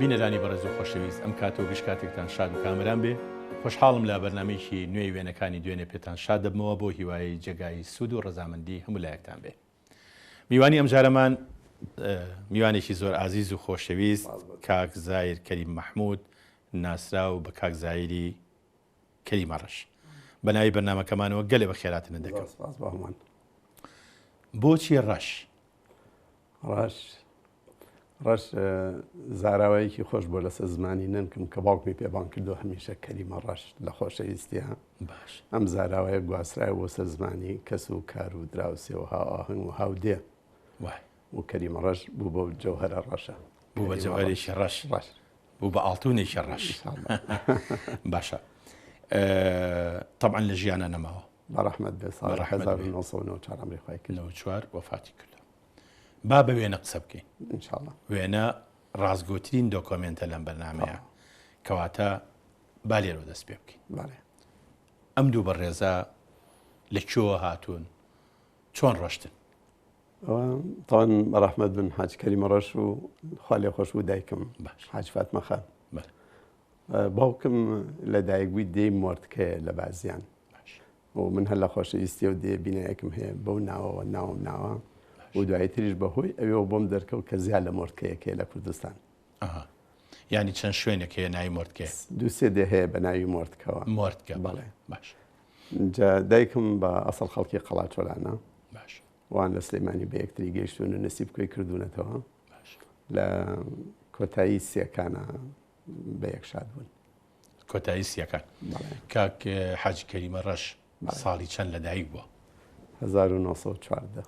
بینەرانی بەڕێز و خۆشەویست ئەم کاتەوە گشت کاتێکتان شاد و کامران بێ خۆشحاڵم لە بەرنامەیەکی نوێی وێنەکانی دوێنێ پێتان شاد دەبمەوە بۆ هیوایی جێگای سوود و ڕەزامەندی هەموو لایەکتان بێ. میوانی ئەم جارەمان میوانێکی زۆر ئازیز و خۆشەویست کاک زایر کەریم مەحموود ناسرا و بە کاک زایری کەریمە ڕەش بە ناوی بەرنامەکەمانەوە گەلێ بە خێراتنە دەکەم. بۆچی ڕەش؟ ڕەش زاراوەیەکی خۆش بۆ لەسەر زمانی نمکم کە باوکمی پێبان کردو هەمیشە کەریمە ڕەش لە خۆشەویستیە. باش ئەم زاراوەیە گواسرای بۆ سەر زمانی کەس و کار و دراوسێ و هاوهنگ و هاودێ و کەریمە ڕەش بوو بە جەوهەرە ڕەشە، بوو بە جەوهەرێکی ڕەش، بوو بە ئاڵتوونێکی ڕەش. باشە طبعا لە ژیانە نەماوە بەڕەحمەت بێ ساڵی 1994 ئەمریکای کردەوە 94 وەفاتی کردو. با بە وێنە قسە بکەین ئینشاءڵڵا. وێنە ڕازگۆترین دۆکۆمنتە لەم بەرنامەیە کەواتە با لێرەوە دەست پێ بکەین. ئەم دوو بەڕێزە لەکوێوە هاتوون، چۆن ڕۆشتن؟ تاوان بەڕەحمەت بن حاج کەریمە ڕەش و خوا لێ خۆش بوو دایکم حاج فاتمە خان. باوکم لە دایکبووی دێی مۆردکەیە لە بازیان و من هەر لە خۆشەویستی و دێ بینایەکم هەیە بەو ناوەوە ناوم ناوە و دوای تریش بەهۆی ئەوێەوە بۆم دەرکەوت کە زیاد لە مۆردکەیەکەیە لە کوردستان. ینی چەند شوێنێک هەیە ناوی مۆردکێ؟ دوو سێ دێ هەیە بە ناوی مۆردکەوە. مۆردکە بەڵێ. باش جا دایکم بە ئەسڵ خەڵکی قەڵاچۆلانە. باش وان لە سلەیمانی بە یەکتری گەیشتون و نەسیب کۆی کردوونەتەوە. لە کۆتایی سیەکانە بە یەکشاد بوون. کۆتایی سیەکان. کاک حاج کەریمە ڕەش ساڵی چەند لەدایک بووە؟ 1914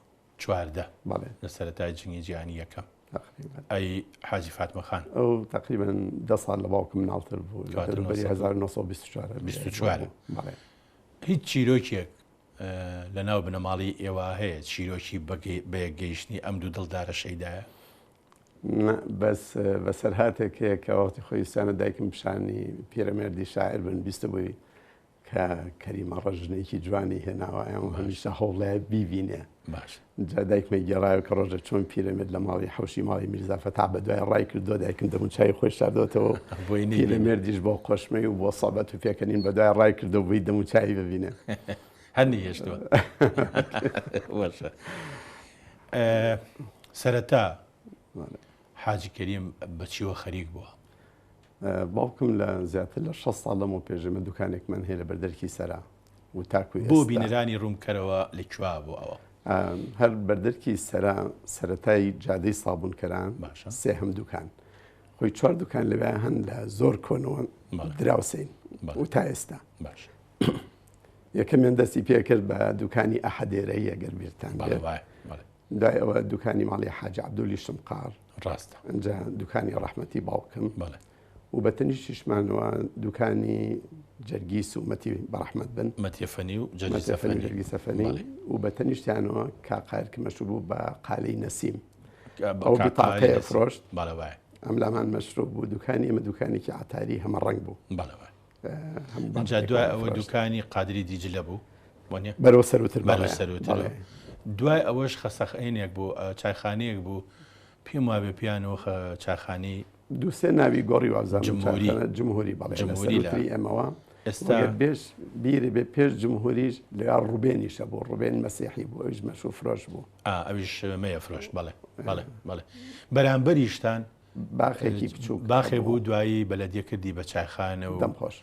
لە سەرەتای جنگی جیهانی یەکەم. ئەی حاجی فاتمە خان؟ ئەو تقریبا 10 ساڵ لە باوکم مناڵتر بوو، لەبەری 1924. هیچ چیرۆکێک لە ناو بنەماڵی ئێوە هەیە چیرۆکی بەیەکگەیشتنی ئەم دوو دڵدارە شەیدایە؟ بەس بەسەرهاتێک هەیە کە وەختی خۆی ویستانە دایکم پیشانی پیرەمێردی شاعر بن بیستە بووی کە کەریمە ڕەش ژنێکی جوانی هێناوایە و هەمیشە هەوڵەیە بیبینێ. جا دایکمە گێڕایەوە کە ڕۆژە چۆن پیرەمێرد لە ماڵی حەوشی ماڵی میرزا فەتاح بە دوای ڕای کردو دایکم دەبوون چای خۆی شاردۆتەوە پیرەمێردیش بۆ خۆشمەی و بۆ سەبەت و پێکەنین بە دوای ڕای کردو بووی دەمو چای ببینێ. هەنی هێشتووە. سەرەتا حاجی کەریم بەچیوە خەریک بووە؟ باوکم لە زیاتر لە 6 ساڵ لەمەوە پێشمە دوکانێکمان هەیە لە بەردەرکی سەرا و تاکوی بۆ بینەرانی ڕوونکەرەوە لەکووا بوو ئەوە؟ هەر بەردەرکی سەرا سەرەتای جادەی سابوونکەران سێ هەم دوکان خۆی 4 دوکان لەوێ هەن لە زۆر کۆنەوە دراوسین و تا ئێستا. یەکەمیان دەستی پێکرد بە دوکانی ئەحەدێرەی ئەگەر بیرتان بێت. دوای ئەوە دوکانی ماڵی حاج عەبدولی شمقار، ڕاستە ئەنجا دوکانی ڕەحمەتی باوکم و بە تەنیشتیشمانەوە دوکانی جەرگیس و مەتی بەڕەحمەت بن مەتیەفەنی و جەرگیسەفەنی و بە تەنیشتیانەوە کاقایرکە مەشروب بوو بە قالەی نەسیم ئەو بتاقەیە فرۆشت. ئەم لامان مەشروب بوو. دوکانی ئەمە دوکانێکی عەتاری هەمە ڕەنگ بوو. ئەنجا دوای ئەوە دوکانی قادری دیجلە بوو بەرەو سەروتر. دوای ئەوەش خەسەخێنێک بوو، چایخانەیەک بوو، پێم وابێ پیانەوە چاخانی دوو سێ ناوی گۆڕی وازان جمهوری بەڵێ ئەمەوە ئێستا بێش بیرێ بێ پێش جمهوریش لە ڕوبێنیشە بۆ ڕوبێن مەسیحی بوو، ئەویش مەشروب فرۆش بوو. ئەویش مەیە فرۆشت. بەڵێ بەرامبەریشتان باخێکی بچوو باخێ بوو. دوایی بەلەدیە کردی بە چایخانە و دەمخۆش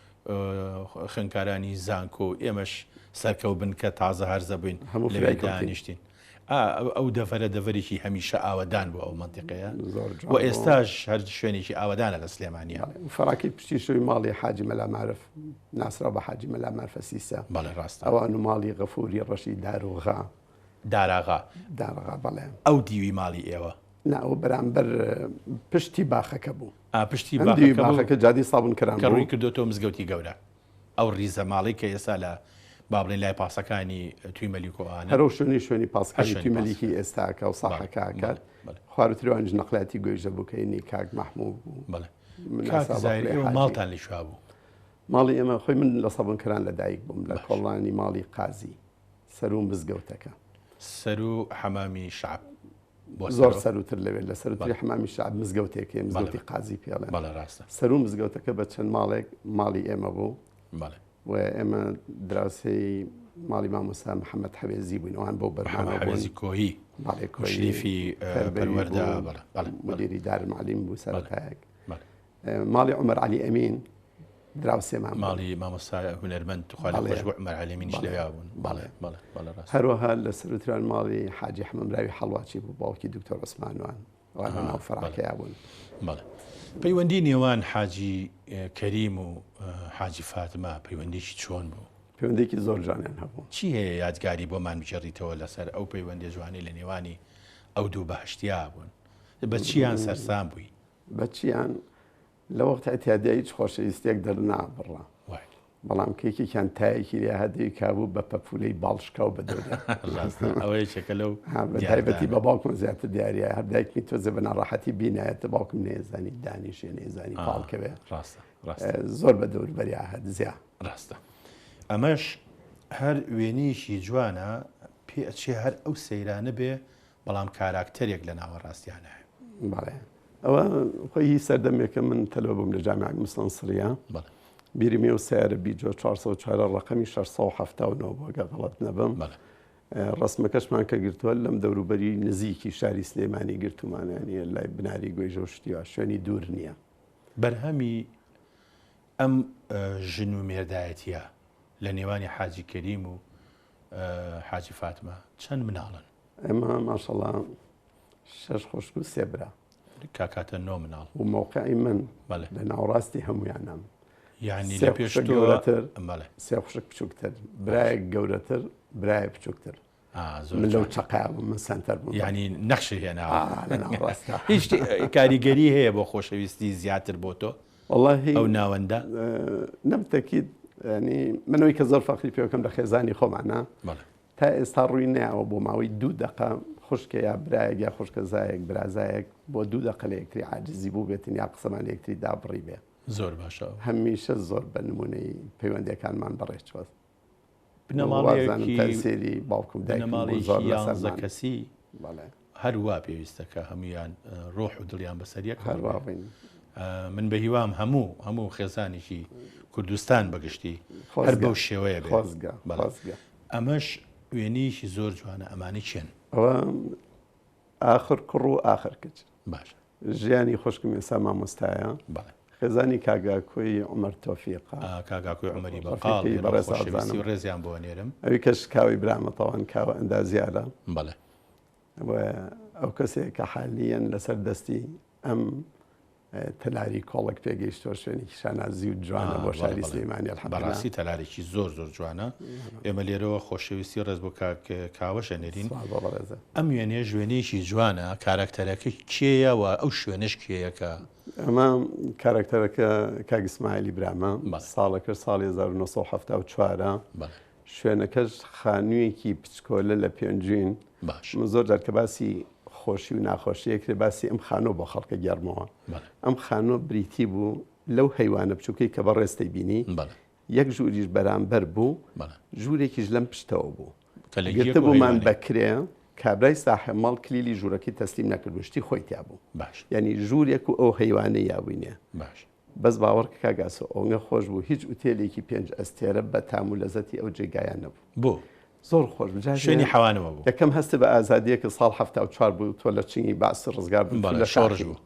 خوێندکارانی زانکۆ و ئێمەش سەرکەوت بن کە تازە هەرزە بووین لەوێ دانیشتین. ئەو دەڤەرە دەڤەرێکی هەمیشە ئاوەدان بوو ئەو منتیقەیە و ئێستاش هەر شوێنێکی ئاوەدانە لە سلێمانیە. فەراکی پشتی شوی ماڵی حاجی مەلا مارف ناسرا بە حاجی مەلا مارفە سیسە. بەڵێ ڕاستە. ئەوان و ماڵی غەفوری ڕەشی داراغا بەڵێ. ئەو دیوی ماڵی ئێوە ئەو بەرامبەر پشتی باخەکە بوو. پشتی باخەکە جادی سابوونکەران کە ڕووی کردوتەوە مزگەوتی گەورە. ئەو ریزە ماڵی کە ئێستا لە بابڵێن لای پاسەکانی توی مەلیکۆوانە هەرو شوێنی پاسەکانی توی مەلیکی ئێستاکە و ساحەکەکات خوارتروانج نەقلاتی گۆیژە بووکەینی کاک مەحموود بوو. ماڵتان لێشوا بوو؟ ماڵی ئێمە خۆی من لە سەبوونکەران لە دایک بووم لە کۆڵانی ماڵی قازی سەر و مزگەوتەکە سەر و حەمامی شعب زۆر سەروتر لەوێ لە سەروتری حمامی شعب مزگەوتێکی مزگەوتی قازی پێڵێن سەرو مزگەوتەکە بە چەند ماڵێک ماڵی ئێمە بوو و ئێمە دراوسەی ماڵی مامۆستا محەممەد حەوێزی بووین ئەوان بۆ بەرنامەی کۆهی شریفی پەروەردە مدیری دارالمعلم بوو سەرەتایەک ماڵی عومەر عەلی ئەمین دراوسێمان ماڵی مامۆستا هونەرمەند خۆش بۆ عومەر عەلی ئەمینیش لەوێ بوون هەروەها لە سەروتران ماڵی حاجی حەمەمراوی حەڵواچی بوو باوکی دکتۆر عوسمانوان ئەوان ناو فەڕاکەیا بوون پەیوەندی نێوان حاجی کەریم و حاجی فاتمە پەیوەندێکی چۆن بوو؟ پەیوەندێکی زۆر جوانیان هەبوو. چی هەیە یادگاری بۆمان بجێڕیتەوە لەسەر ئەو پەیوەندی جوانی لە نێوانی ئەو دوو بەهشتیا بوون؟ بە چیان سەرسام بووی؟ بە چیان لە وەخت ئەتیادیا هیچ خۆشەویستێک دەرنابڕا. بەڵام کێکێکیان تایەکی لێ هەدەی کابوو بە پەپولەی باڵشکا و بەدەورە ئەوەیە چێکە لەو تایبەتی بە باوکم زیاتر دیارە هەر دایکی تۆزە بە ناڕەحەتی بینایەتە باوکم نێزانی دانیشێ نێزانی پاڵکەوێ زۆر بە دەوروبەری هەد زیاد ڕاستە. ئەمەش هەر وێنەیەکی جوانە پێ ئەچێ هەر ئەو سەیرانە بێ بەڵام کاراکتەرێک لە ناوەڕاستیانە. بەڵێ ئەوە خۆی هی سەردەمێکە من تەلەوە بووم لە جامیعە مستەنسڕیە بیرمی و سیارە بیجۆ 404 ڕقەمی 679 بۆ گە غەڵەت نەبم ڕسمەکەشمان کە گرتووە لەم دەوروبەری نزیکی شاری سلێمانی گرتومانیانە لای بناری گوێژە و شتیوە شوێنی دوور نییە. بەرهەمی ئەم ژن و مێردایەتیە لە نێوانی حاجی کەریم و حاجی فاتمە چەند مناڵن؟ ئێمە ماشەڵڵا 6 خوشک و 3 برا کاکاتە 9 مناڵ و موقعی من لە ناوڕاستی هەمویانم. یعنی لە پێش گەورەتر سێ خوشک بچووکتر برایەک گەورەتر برایە بچووکتر من لەو چقا بووم من سنتەر بووم یعنی نەخشی هێنا هیچ کاریگەری هەیە بۆ خۆشەویستی زیاتر بۆ تۆ والله ئەو ناوەندە نەمتەکیید ینی منەوەی کە زۆر فەخری پێوەکەم لە خێزانی خۆمانە تا ئێستا ڕووی نایەوە بۆ ماوەی 2 دقە خوشکە یا برایەک یا خوشکە زایەک برازایەک بۆ 2 دقە لە یەکتری عاجزی بوو بێتن یا قسەمان لە یەکتری دابڕی بێ. زۆر باشە هەمیشە زۆر بە نمونەی پەیوەندەکانمان بەڕێچوە بنەماڵی سێری باوکم دایکمانزە کەسی هەروە پێویستەکە هەمویان ڕۆح و دڵیان بەسەریەک هەروواین. من بە هیوام هەموو خێزانێکی کوردستان بەگشتی هەر بەو شێوەیە ئەمەش وێنەیەکی زۆر جوانە. ئەمانی چێن؟ ئەوە ئاخر کوڕ و ئاخر کچ باش ژیانی خۆشکم ئێستا مامۆستایە خێزانی کاگاکۆی عومەر تۆفیقا کاگاکۆی عومەری بەقاڵ ڕێزیان بۆ نێرم ئەوی کەش کاوی برامەتەوان کاوە ئەندازیارە بەڵێ ئەو کەسێک کە حالیەن لەسەر دەستی ئەم تەلاری کۆڵک پێگەیشتۆ شوێنێکی شانازی و جوانە بۆ شاری سلێمانی بەڕاستی تەلارێکی زۆر جوانە. ئێمە لێرەوە خۆشەویستی ڕێز بۆ کاوەشە نێرین. ئەم وێنێ ژوێنێکی جوانە کاراکتەرەکە کێیە و ئەو شوێنش کێیەکە؟ ئەمە کاراکتەرەکە کاگسمایلی برامە ساڵەکە ساڵی 1974 شوێنەکەش خانوویەکی پچکۆلە لە پێنجین. باش من زۆر جار کە باسی خۆشی و ناخۆشیەکرێ باسی ئەم خانۆ بۆ خەڵکە گەرمەوە. ئەم خانۆ بریتی بوو لەو حیوانە بچووکەی کە بە ڕێستەی بینی یەک ژووریش بەرامبەر بوو ژوورێکیش لەم پشتەوە بوو گرتە بوومان بەکرێ کابرای ساحێماڵ کلیلی ژوورەکەی تەسلیم نەکردوشتی خۆی تیا بوو. باش یعنی ژوورێک و ئەو حیوانەی یاوینێ. باش بەس باوەڕکە کاگاسۆ ئەوەنگە خۆش بوو هیچ ئوتێلێکی 5 ئەستێرە بە تام و لەزەتی ئەو جێگایان نەبوو. بۆ زۆر خۆش شوێنی حەوانەوە بوو. یەکەم هەست بە ئازادیەکە ساڵ 74 بوو تۆ لە چینی باسی ڕزگار لە شۆڕژ بوو.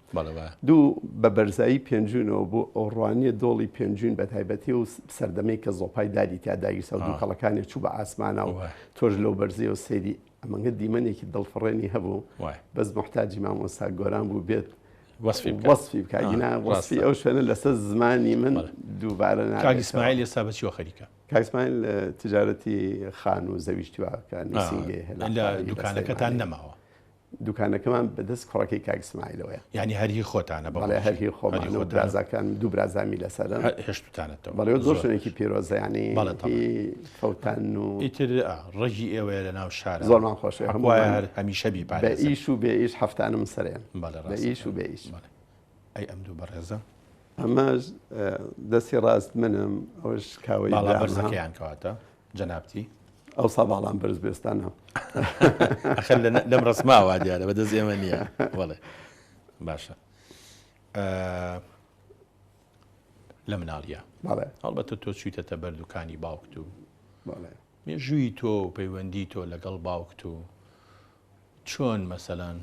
دوو بە بەرزایی پێنجونەوە بوو ئەوڕوانیە دۆڵی پێنجون بە تایبەتی و سەردەمەی کە زۆپای دادی تیاداگی سە و دووکەڵەکانی چوو بە ئاسمانە و تۆژ لەو بەرزی و سێری ئەمەگە دیمەنێکی دڵفڕێنی هەبوو بەس محتاجی مامۆستا گۆران بوو بێت وەصفی بکاینا وەصفی ئەو شوێنە لەسەر زمانی من دووبارە کاک ئیسماعیل ئێستا بەچیوە خەریکە؟ کاک ئیسماعیل تجارەتی خان و زەویشتیواکە نووسینگێ لە دوکانەکەتان نەماوە؟ دوکانەکەمان بەدەست کوڕەکەی کاک ئیسماعیلەوەیە. یعنی هەرهی خۆتانە بەڵێ هەرهی خۆمان و برازەکان دوو برازامی لەسەرن هێشتتانەتەوە بەڵێ زۆر شوێنێکی پیرۆزە ینی فەوتان و ئیتر ڕێژی ئێوەیە لە ناو شارە زۆرمان خۆش هەمووایە هەمیشە بیپارێزن بە ئیش و بێ ئیش هەفتانم سەرێن بە ئیش و بێ ئیش. ئەی ئەم دوو بەڕێزە ئەمەش دەستی ڕاست منم ئەوش کاوەی بەرزەکەیان کەواتە جەنابتی ئەوسا باڵام بەرز بێستانە ئەخەن لەم ڕسماوە دیارە بەدەست ئێمە نییە بەڵێ باشە لە مناڵیە هەڵبەتە تۆ چوویتەتە بەردووکانی باوکت و مێژووی تۆ و پەیوەندی تۆ لەگەڵ باوکت و چۆن مەسەلەن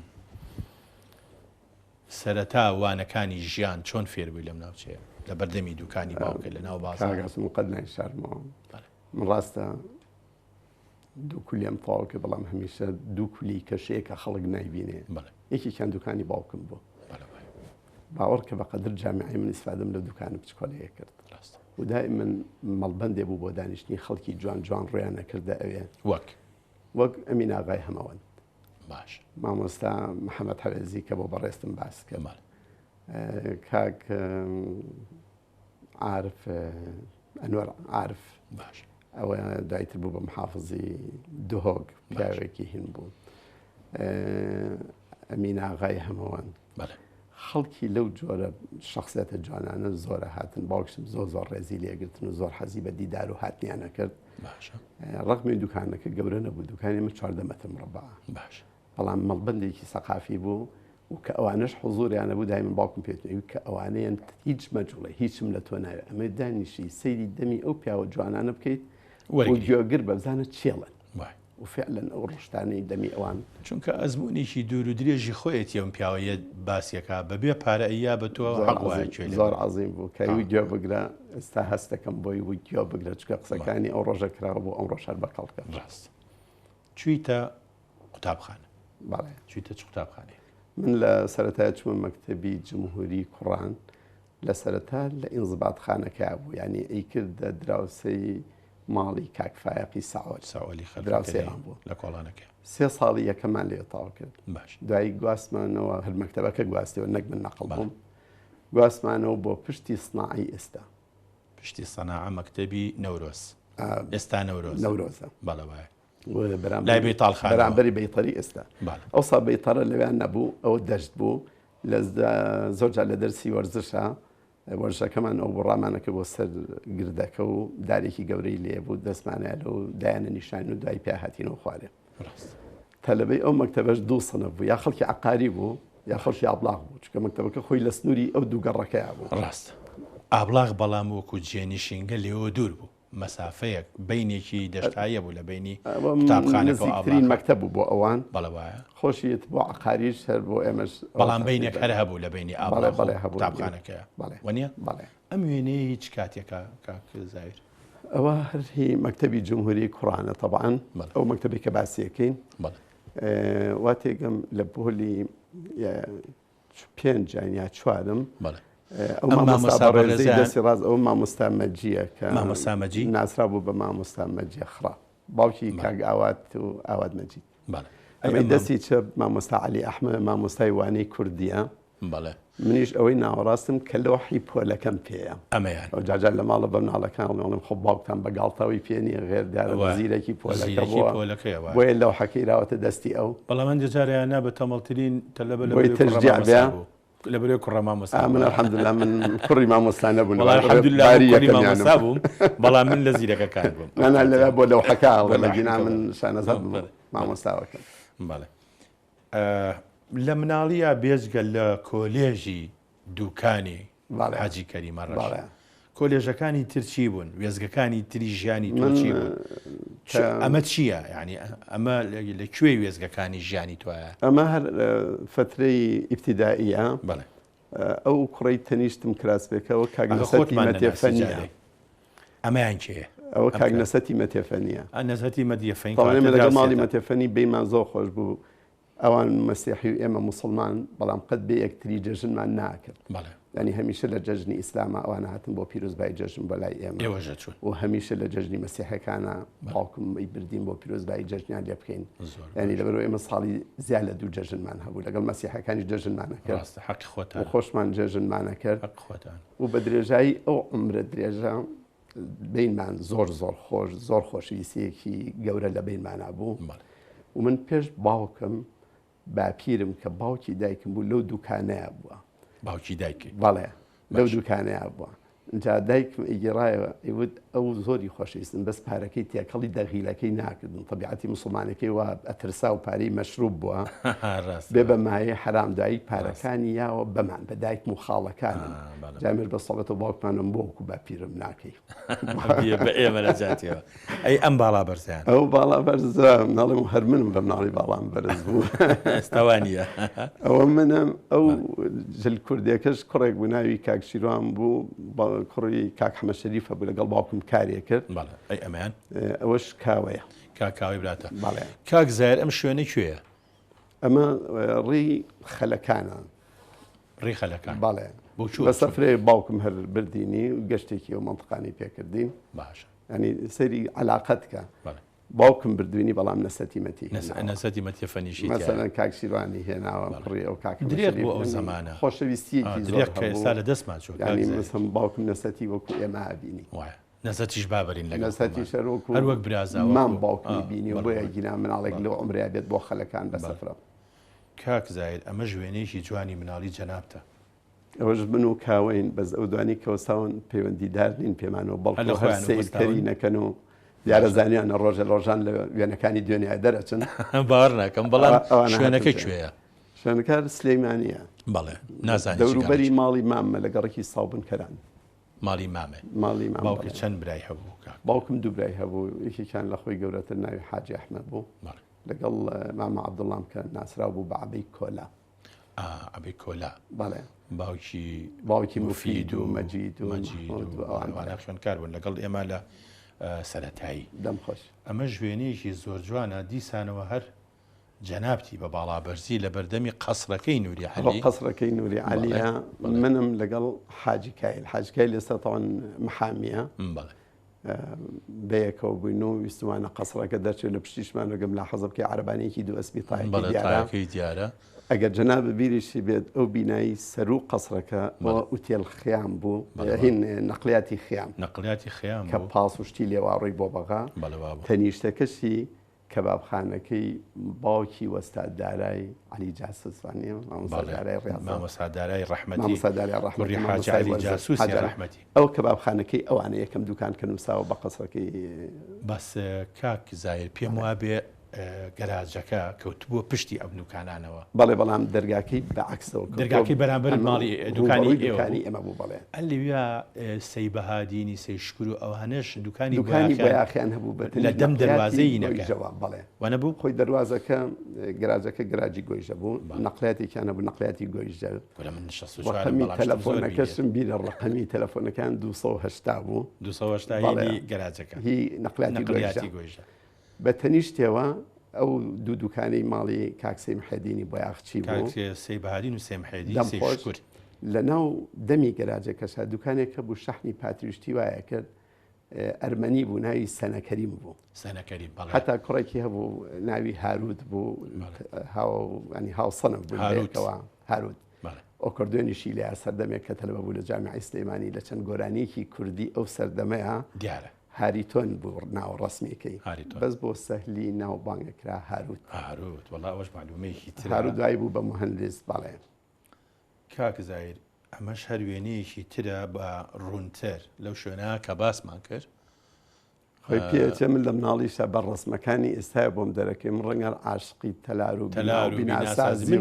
سەرەتا وانەکانی ژیان چۆن فێربووی لەم ناوچەیە لە بەردەمی دوکانی باوکە لە ناو بازارم قەت نایشارمەوە من ڕاستە دوو کولیم تاوکە بەڵام هەمیشە دوو کولی کەشەیەکە خەڵک نایبینێ یەکێکیان دوکانی باوکم بوو باوەڕ کە بەقەدر جامیعی من ئیسفادەم لە دوکانە بچکۆلەیە کرد و دائما مەڵبەندێ بوو بۆ دانیشتنی خەڵکی جوان جوان ڕێیان نەکردە ئەوێ وەک ئەمین ئاغای هەمەوەند باش مامۆستا محەممەد هەوێزی کە بۆ بەڕێستم باس کرد کاک عارف ئەنوەر عارف باش ئەوە دایتر بوو بە محافزی دهۆک پیاوێکی هین بوو ئەمین ئاغای هەمەوەند خەڵکی لەو جۆرە شخصیەتە جوانانە زۆرە هاتن باوکشم زۆر ڕێزی لێگرتن و زۆر حەزی بە دیدار و هاتنیانە کرد ڕقمی دوکانەکە گەورە نەبوو دوکانی من 14 مەتر مربع باش بەڵام مەڵبەندێکی سەقافی بوو و کە ئەوانش حوزوریانە بوو دای من باوکم پێوتنەوی کە ئەوانەیەن هیچ مەجوڵە هیچم لە تۆ ناوێت ئەمە دانیشی سەیری دەمی ئەو پیاوە جوانانە بکەیت گوێگر بەبزانە چێڵن و فعلەن ئەو ڕشتانەی دەمی ئەوان چونکە ئەزمموونێکی دوور و درێژی خۆیەتی ئەم پیاوەیە باسیەکە بەبێ پارەئیا بە تۆ زۆر عەزیم بوو کەوی گوێ بگرە ئێستا هەستەکەم بۆی وی گوێ بگرە چکە قسەکانی ئەو ڕۆژە کراوە بۆ ئەم ڕۆژار بەقەڵکە ڕاست چوویتە قوتابخانە بەڵێ چوویتە چ قوتابخانەیە من لە سەرەتای چوومە مەکتەبی جمهوری کوڕان لە سەرەتا لە ئینزباتخانەکە بوو یعنی ئەیکردە دراوسەی ماڵی کاکفایقی ساوەلی دراوسێران بوو لە کۆڵانەکە 3 ساڵی یەکەمان لێ تاو کرد باش دوایی گواستمانەوە هەر مەکتەبەکە گواستیەوە نەک من نەقڵ بووم گواستمانەوە بۆ پشتی سناعی ئێستا پشتی سەناعە مەکتەبی نەورۆز ئێستا نەورۆزە بەڵەوایە لای بەیتاڵخانە بەرامبەری بەیتەری ئێستا ئەوسا بەیتەرە لەوێیان نەبوو ئەوە دەشت بوو لە زۆرجار لە دەرسی وەرزشە وەرزەکەمان ئەو بڕامانەکە بۆ سەر گردەکە و دارێکی گەورەی لێ بوو دەستمانە لەو دایانە نیشان و دوای پێهاتینەوە خوارێ تەلەبەی ئەو مەکتەبەش دوو سنف بوو یا خەڵکی عقاری بوو یا خەڵکی ئابلاغ بوو چکە مەکتەبەکە خۆی لە سنووری ئەو دوو گەڕەکەیە بوو ڕاست ئابلاغ بەڵام وەکو جێنشینگە لێەوە دوور بوو مەسافەیەک بینێکی دەشتایە بوو لە بینی قوتابخانەکەترین مەکتەب بوو بۆ ئەوان بەڵەوایە خۆشیت بۆ عقاریش هەر بۆ ئێمەش بەڵام بینێک هەر هەبوو لە بینی قوتابخانەکەیە وەنیە ئەم وێنەیە هیچ کاتێکە کاک زایر ئەوە هەرهی مەکتەبی جمهوری کوڕانە طبعاً ئەو مەکتەبی کە باسیەکەین وا تێگەم لە پۆلی 5 یا 4 ئەو مامۆستا دەستی ڕاست ئەو مامۆستا مەجیە کە مامۆستا ناسرا بوو بە مامۆستا مەجیە خڕا باوکی کاک ئاوات و ئاوات مەجید ئەمە دەستی چە مامۆستا عەلی ئەحمەد مامۆستای وانەی کوردیە منیش ئەوەی ناوەڕاستم کە لەوحی پۆلەکەم پێیە ئەمەیان ئەو جاجار لە ماڵە بە مناڵەکانڵێڵم خۆ باوکتان بەگاڵتەوەی پێنیە غێردارە وەزیرێکی پۆلەکە بۆیە لەو حەکەی راوەتە دەستی ئەو بەڵام من جارەیانە بە تەمەڵترین تەلەبە بۆی تەشجیع بێ لە بەرێ کوڕە مامۆستا من الحەمدوللا من کوڕی مامۆستا نەبوون الحەمدوللا کوڕی مامۆستا بووم بەڵام من لە زیرەکەکان بووم لەوێ بۆ لەو حەکا لەگینا من شانەزەر مامۆستاوەکەم بەڵێ لە مناڵیە بێزگە لە کۆلێژی دووکانی حاجی کەریمە ڕەش کۆلێژەکانی ترچی بوون وێزگەکانی تری ژیانی تۆچی بوون ئەمە چییە یعنی ئەمە لەکوێ وێزگەکانی ژیانی تۆیە ئەمە هەر فترەی ئیبتیدائیە بەڵێ ئەو کوڕی تەنیشتم کراسبێکەوە کاگنەسەتی مەتێفەنیە ئەمەیان کێ ئەوە کاگنەسەتی مەتێفەنیە نەزەتی مەدیەفەین لەگەڵ ماڵی مەتێفەنی بەیمان زۆر خۆش بوو ئەوان مەسیحی و ئێمە موسڵمان بەڵام قەت بێ یەکتری جەژنمان ناکرد ینی هەمیشە لە جەژنی ئیسلامە ئەوانە هاتن بۆ پیرۆزبای جەژن بەلای ئێمە و هەمیشە لە جەژنی مەسیحەکانە باوکم بردین بۆ پیرۆزبای جەژنیان لێ بکەین ینی لەبەرەوە ئێمە ساڵی زیاد لە دوو جەژنمان هەبوو لەگەڵ مەسیحەکانی جەژنمانە کرد خۆشمان جەژنمانە کرد و بە درێژایی ئەو عمرە درێژە بینمان زۆر خۆش زۆر خۆشویستیەکی گەورە لە بینمانە بوو و من پێش باوکم باپیرم کە باوکی دایکم بوو لەو دوکانەیە بووە باوکی دایکی بەڵێ لەو دوکانەیە بووە جا دایکم ئیگەڕایەوە ئیوت ئەو زۆری خۆشەویستن بەس پارەکەی تێکەڵی دەغیلەکەی ناکردن طبیعەتی مسلمانەکەی وا ئەترسا و پارەی مەشروب بووە بێ بە مایە حرام دوایی پارەکانی یاوە بەمان بە دایکم و خاڵەکانن جامێر بە سەڵەت و باوکمانم بۆ وەکو بە پیرم ناکەی بە ئێمە نەجاتیەوە ئەی ئەم باڵا بەرزیان ئەو باڵا بەرز ناڵێم هەر منم بە مناڵی باڵام بەرز بوو ئێستاوانە ئەوە منم ئەو جل کوردێکەش کوڕێک بوو ناوی کاکشیروان بوو کوڕی کاک حەمە شەریفە بوو لەگەڵ باوکم کارێ کرد ئەی ئەمان ئەوەش کاوەیە کاکاوی براتە کاک زایر ئەم شوێنە کوێیە ئەمە ڕێی خەلەکانە ڕێی خەلەکان باڵێ بە سەفرێ باوکم هەر بردینی و گەشتێکی و منطقانی پێکردین باشە ینی سەری علااقەتکە باوکم بردوینی بەڵام نەسەتی مەتی نەسەتی مەتی فەنیشی مەسەلەن کاکسیروانی هێناوە پڕی ئەو درێت بۆ ئەو زمانە خۆشەویستیەکی زۆر ئێستا لە دەستمان چوە مەسم باوکم نەسەتی وەکو ئێمە ئابینی نەسەتیش بابرین لەگەڵ نەسەتی شەرۆک هەر وەک برازاوە مام باوکمی بینی و بۆیە گینا مناڵێک لەو عمریا بێت بۆ خەلەکان بە سەفرە کاک زاید ئەمە ژوێنەیەکی جوانی مناڵی جەنابتە ئەوەش بن و کاوەین بەس ئەو دوانی کەوساون پەیوەندیدار نین پێمانەوە بەڵکو هەر سیرکەری نەکەن و دیارە زانیانە ڕۆژە ڕۆژان لە وێنەکانی دوێنێ دەرەچن باوەڕ ناکەم بەڵام شوێنەکە کوێیە شوێنەکە سلەیمانیە بەڵێ نازانێت دەوروبەری ماڵی مامە لە گەڕێکی ساوبنکەران ماڵی مامێ ماڵی مام باوکە چەند برای هەبوو باوکم دوو برای هەبوو یەکێکیان لە خۆی گەورەتر ناوی حاجی ئەحمەد بوو لەگەڵ مامە عەبدوڵڵام کە ناسراو بوو بە عەبەی کۆلا عەبەی کۆلا بەڵێ باوکی مفید و مەجید و ئەوانە خوێندکار بوون لەگەڵ ئێمە لە سەرەتایی دەمخۆش ئەمە ژوێنەیەکی زۆر جوانە دیسانەوە هەر جەنابتی بە باڵابەرزی لە بەردەمی قەسرەکەی نووری عەلی قەسرەکەی نووری عەلیە منم لەگەڵ حاجی کایل ئێستا تەواو محامیە بەیەکەوە بووین و ویستمانە قەسرەکە دەرچێت لە پشتیشمان وەگەم لا حەزە بکەی عەربانەیەکی دوو ئەسپی تایەکی دیارە ئەگەر جەناب بیریشی بێت ئەو بینایی سەر و قەسرەکە ئوتێل خیام بوو هین نەقلیاتی خیام کە پاس و شتی لێواڕۆی بۆ بەغا تەنیشتەکەشی کەبابخانەکەی باوکی وەستاددارای عەلی جاسوسوانیە مامۆستادارای ڕەحمەتی حاجی عەلی جاسوسی ڕەحمەتی ئەو کەبابخانەکەی ئەوانە یەکەم دوکان کە نووساوە بە قەسرەکەی بەس کاک زایر پێم وابێ گەراجەکە کەوتبووە پشتی ئەو دوکانانەوە بەڵێ بەڵام دەرگاکەی بەعکسەوە دەرگاکەی بەرامبەر ماڵی دوکانی ئێمە بوو بەڵێ ئەلویا سەی بەهادینی سەی شکر و ئەوانەش دوکانی بەیاخیان هەبوو لە دەم دەواازەی نەجەواب بڵێ وەنە بوو خۆی دەواازەکە گەراجەکە گراجی گۆیژە بوو نەقلاتێکیانە بوو نەقلاتی گۆیژە تەلەفۆنەکەشم بیرە ڕقەمی تەلەفۆنەکان 280 بوو 280 گەراجەکە هی نەقلاتی گۆیژە بە تەنیشتەوە ئەو دوو دوکانەی ماڵی کاکسەی محەدینی بۆ یاخچی بوو سەی بەهادین و سەی محەدین لە ناو دەمی گەراجەکەشا دوکانێکە بوو شەحنی پاتریشتی وایە کرد ئەرمەنی بوو ناوی سەنەکەریم بوو حتا کوڕێکی هەبوو ناوی هاروت بوو ینی هاوسەنە بووەوە هاروت ئۆکردێنیشی لە سەردەمێک کە تەلەبە بوو لە جامیعەی سلەیمانی لە چەند گۆرانیەکی کوردی ئەو سەردەمەیە دیارە هاریتۆن بوو ناو ڕسمیەکەی بەس بۆ سەهلی ناو بانگەکرا هاروت وەڵا ئەوەش معلومەیەکی هاروت دوایی بوو بە مهندس بەڵێ کاک زایر ئەمەش هەر وێنەیەکی ترە بە ڕوونتر لەو شوێنە کە باسمان کرد خۆی پێچە من لە مناڵیشە بە ڕسمەکانی ئێستای بۆم دەرەکەی من ڕەنگەر عاشقی تەلار و بیناسازی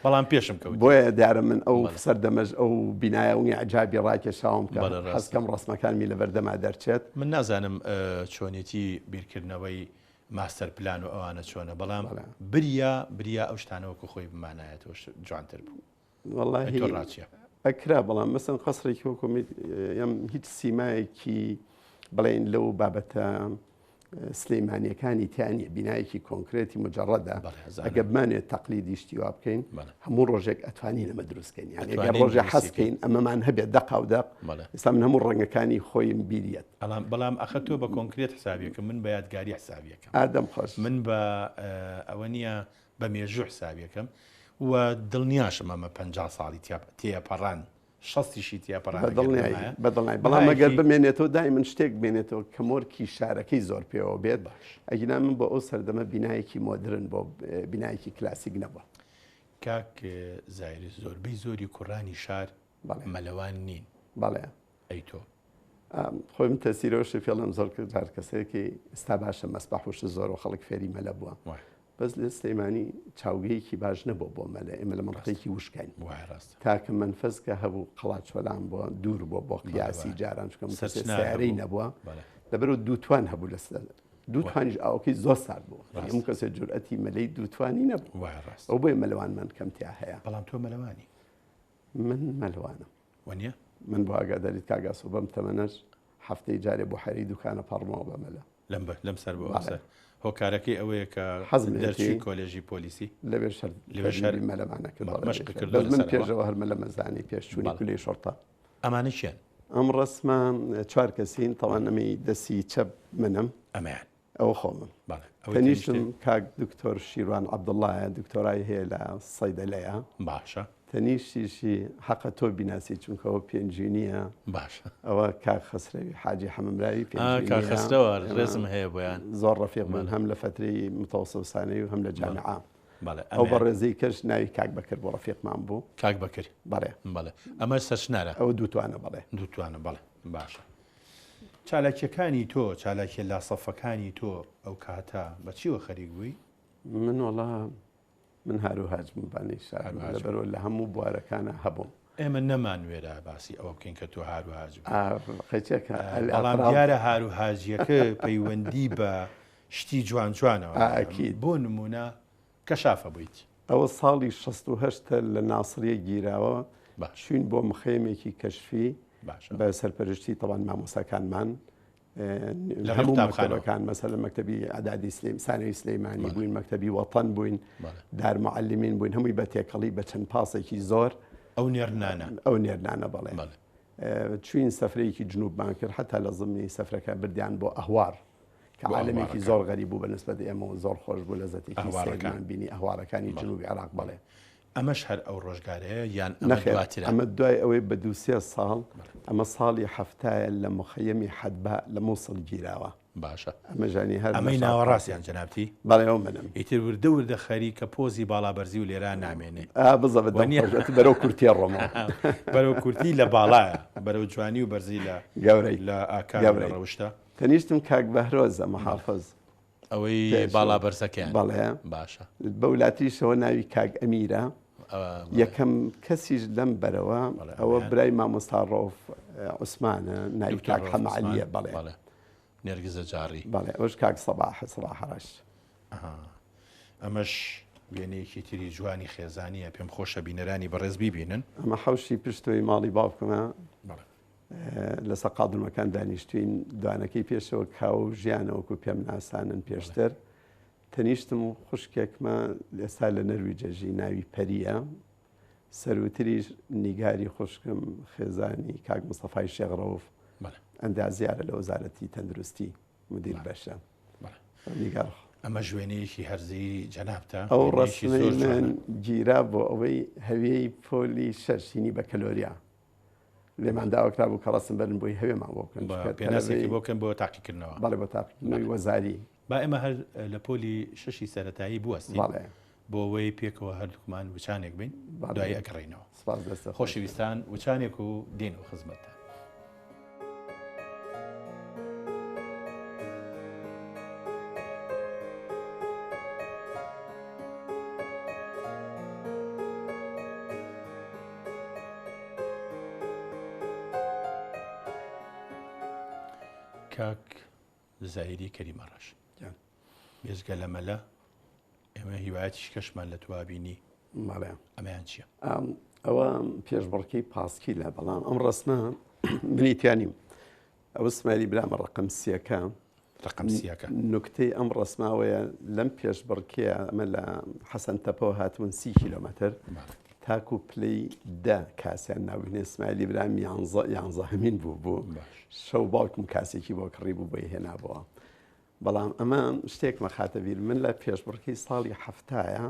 بەڵام پێشم کەوت بۆیە دیارە من ئەو سەردەمەش ئەو بینایەونی عجابی ڕاکێشاوم کە حەزکەم ڕسمەکانمی لە بەردەما دەرچێت من نازانم چۆنێتی بیرکردنەوەی ماستەر پلان و ئەوانە چۆنە بەڵام بریا ئەو شتانەوەکو خۆی بمانایەتەوە جوانتر بوو والله ئەکرا بەڵام مەسن قەسڕێکی وەکومی ئەم هیچ سیمایەکی بڵێن لەو بابەتە سلەیمانیەکانی تیانە بینایەکی کۆنکرێتی مجەڕەدا ئەگە بمانێت تەقلیدی شتیوا بکەین هەموو ڕۆژێک ئەتوانین ئەمە دروستکەین یانێگە ڕۆژێ حەزکەین ئەمەمان هەبێت دەق و دەق ئێستا من هەموو ڕەنگەکانی خۆیم بیریەت بەڵام ئەخەتۆ بە کۆنکرێت حسابیەکە من بە یادگاری حسابیەکەم ئادەم خۆش من بە ئەوە نییە بە مێژوو حسابیەکەم و دڵنیاشم ئەمە 50 ساڵی تێپەڕان شەستیشی تێپەڕان بەدڵنای بەڵام ئەگەر بمێنێتەوە دای من شتێک بێنێتەوە کە مۆرکی شارەکەی زۆر پێوە بێت باش ئەگینا من بۆ ئەو سەردەمە بینایەکی مۆدرن بۆ بینایەکی کلاسیک نەبووە کاک زایری زۆربەی زۆری کوڕانی شار مەلەوان نین بەڵێ ئەی تۆ خۆی من تەسیرەوەشی فێڵم زۆر کرد کەسێکی ئستا باشە مەسباح وشت زۆر و خەڵک فێری مەلە بووە بەس لە سلەیمانی چاوگەیەکی باش نەبوو بۆ مەلە ئێمە لە منطقەیەکی وشکین تاکە منفەزکە هەبوو قەڵات چۆلان بووە دوور بۆ قیاسی جاران چکەم سیارەی نەبووە لەبەرەوە دووتوان هەبوو لەسەر دووتوانیش ئاوکەی زۆر سارد بوو هەموو کەسێ جورئەتی مەلەی دووتوانی نەبوو ئەو بۆیە مەلەوانمان کەمتیا هەیە بەڵام تۆ مەلەوانی من مەلەوانم وانە من بۆ ئاگاداریت کاگاس و بەم تەمەنەش هەفتەی جارێ بۆ حەری دوکانە پەڕمەوە بە مەلە لەم سەر بۆ هۆکارەکەی ئەوەیە کە دەرچی کۆلێژی پۆلیسی لەبێ شەر مەلەمانە کرد من پێشەوە هەر مەلە مەزانی پێشچوونی کولەی شۆرتا ئەمانە چیان ئەم ڕسمە چوار کەسین تەوان ئەمەی دەسی چەپ منم ئەمەیان ئەوە خۆمم تەنیشتم کاک دکتۆر شیروان عەبدوڵڵایە دکتۆرای هەیە لە سەیدەلەیە باشە تەنیشتیشی حەقە تۆ بیناسی چونکەەوە پێنجینیە باشە ئەوە کاک خسرەوی حاجی حەمەمراوی خسرەوە ڕێزم هەیە بۆیان زۆر ڕەفیق من هەم لە فترەی متەوەسە و سانەی و هەم لە جامعە ئەو بە ڕێزەی کەش ناوی کاک بەکرد بۆ ڕەفیقمان بوو کاک بەکرد بەڵێ ئەمە سەرچنارە ئەوە دووتوانە بەڵێ دووتوانە بەڵێ باشە چالاکیەکانی تۆ چالاکیە لاسەفەکانی تۆ ئەو کاتە بەچیوە خەریک بووی من وەڵا من هاروهاج بووبانی شار لەبەرەوە لە هەموو بوارەکانە هەبووم ئێمە نەمانوێرە باسی ئەوە بکەین کە تۆ هاروهاج بەڵام دیارە هاروهاجیەکە پەیوەندی بە شتی جوان جوانەوە بۆ نمونە کەشافە بوویت ئەوە ساڵی 68 لە ناسریە گیراوە چوین بۆ مخێمێکی کەشفی بە سەرپەرشتی تەوان مامۆساکانمان لە هەموو مەکتەبەکان مەسەلەن مەکتەبی ئەدادی سانەوی سلەیمانی بووین مەکتەبی وەتەن بووین دارمعەلمین بووین هەمووی بە تێکەڵی بە چەند پاسێکی زۆر ئەو نێرنانە بەڵێ چوین سەفرەیەکی جنوبمان کرد حتا لە زمینی سەفرەکە بردیان بۆ ئەهوار کە عالمێکی زۆر غەریب بوو بەنسبەت ئێمە زۆر خۆش بوو لە زەتێکی سێمان بینی ئەهوارەکانی جنوبی عێراق بەڵێ ئەمەش هەر ئەو ڕۆژگارەیە یان ئەمە دوای ئەوەی بە دووسێ ساڵ ئەمە ساڵی هەفتایە لە مخەیەمی حەدبا لە مووسڵ گیراوە باشە ئەمەژانی هەر ئەمەی ناوەڕاستیان جەنابتی بەڵێ ئەو منم ئیتر وردە وردە خەری کە پۆزی باڵابەرزی و لێران نامێنێ بزەبێت بەرەو کورتی ڕۆمەوە بەرەو کورتی لە باڵایە بەرەو جوانی و بەرزی لە گەورەی لە ئاکار ڕەوشتە تەنیشتم کاک بەهرۆزە مەحافظ ئەوەی باڵابەرزەکەیان بەڵێ باشە بە وڵاتیشەوە ناوی کاک ئەمیرە یەکەم کەسیش لەم بەرەوە ئەوە برای مامۆستا ڕۆف عوسمانە ناوی کاک حەمەعەلیە بەڵێ نێرگزە جاڕی بەڵێ ئەوش کاک سەباح ڕەش ئەمەش وێنەیەکی تری جوانی خێزانیە پێم خۆشە بینەرانی بەڕێز بیبینن ئەمە حەوشی پشتۆی ماڵی باوکمە لە سەقادمەکان دانیشتوین دوانەکەی پێشەوە کاو ژیانەوەکو پێم ناسانن پێشتر تەنیشتم و خوشکێکمە ئێستا لە نەرویجەژی ناوی پەریە سەروتریش نیگاری خوشکم خێزانی کاک مستەفای شێغڕەوف ئەندازیارە لە وەزارەتی تەندروستی مدیر بەشە نیگار ئەمە ژوێنەیەکی هەرزەی جەنابتە ئەو ڕستەی من گیرا بۆ ئەوەی هەوێی پۆلی شەرشینی بە کەلۆریا لێمان داواکرا بوو کە ڕستم بەرن بۆی هەوێمان بۆ بکەن پێناسێکی بۆکەن بۆ تاقیکردنەوە بەڵێ بۆ تاقیکردنەوەی وەزاری با ئێمە هەر لە پۆلی شەشی سەرەتایی بوەستی بۆ ئەوەی پێکەوە هەردووکمان وچانێک بین دوای ئەگەڕێنەوە خۆشەویستان وچانێک و دێن و خزمەتە کاک زایری کەریمە ڕەش بێزگە لە مەلە ئێمە هیوایەتیش کەشمان لە توابینی ئەمەیان چییە؟ ئەوە پێشبڕکەی پاسکی لە بەڵام ئەم ڕستمە منیتیانیم ئەوە سمایلی برامە ڕقم سیەکە نوکتەی ئەم ڕسماوەیە لەم پێشبڕکەیە ئەمە لە حەسەن تەپەوە هاتوون 30 کیلۆمەتر تاکو پلەی دە کاسیان ناوینێ سمایلی برام یانزە هەمین بوو شەو باوکم کاسێکی بۆ کڕی بوو بۆی هێنابەوە بەڵام ئەمە شتێکمە خاتەبیر من لە پێشبڕکەی ساڵی هەفتایە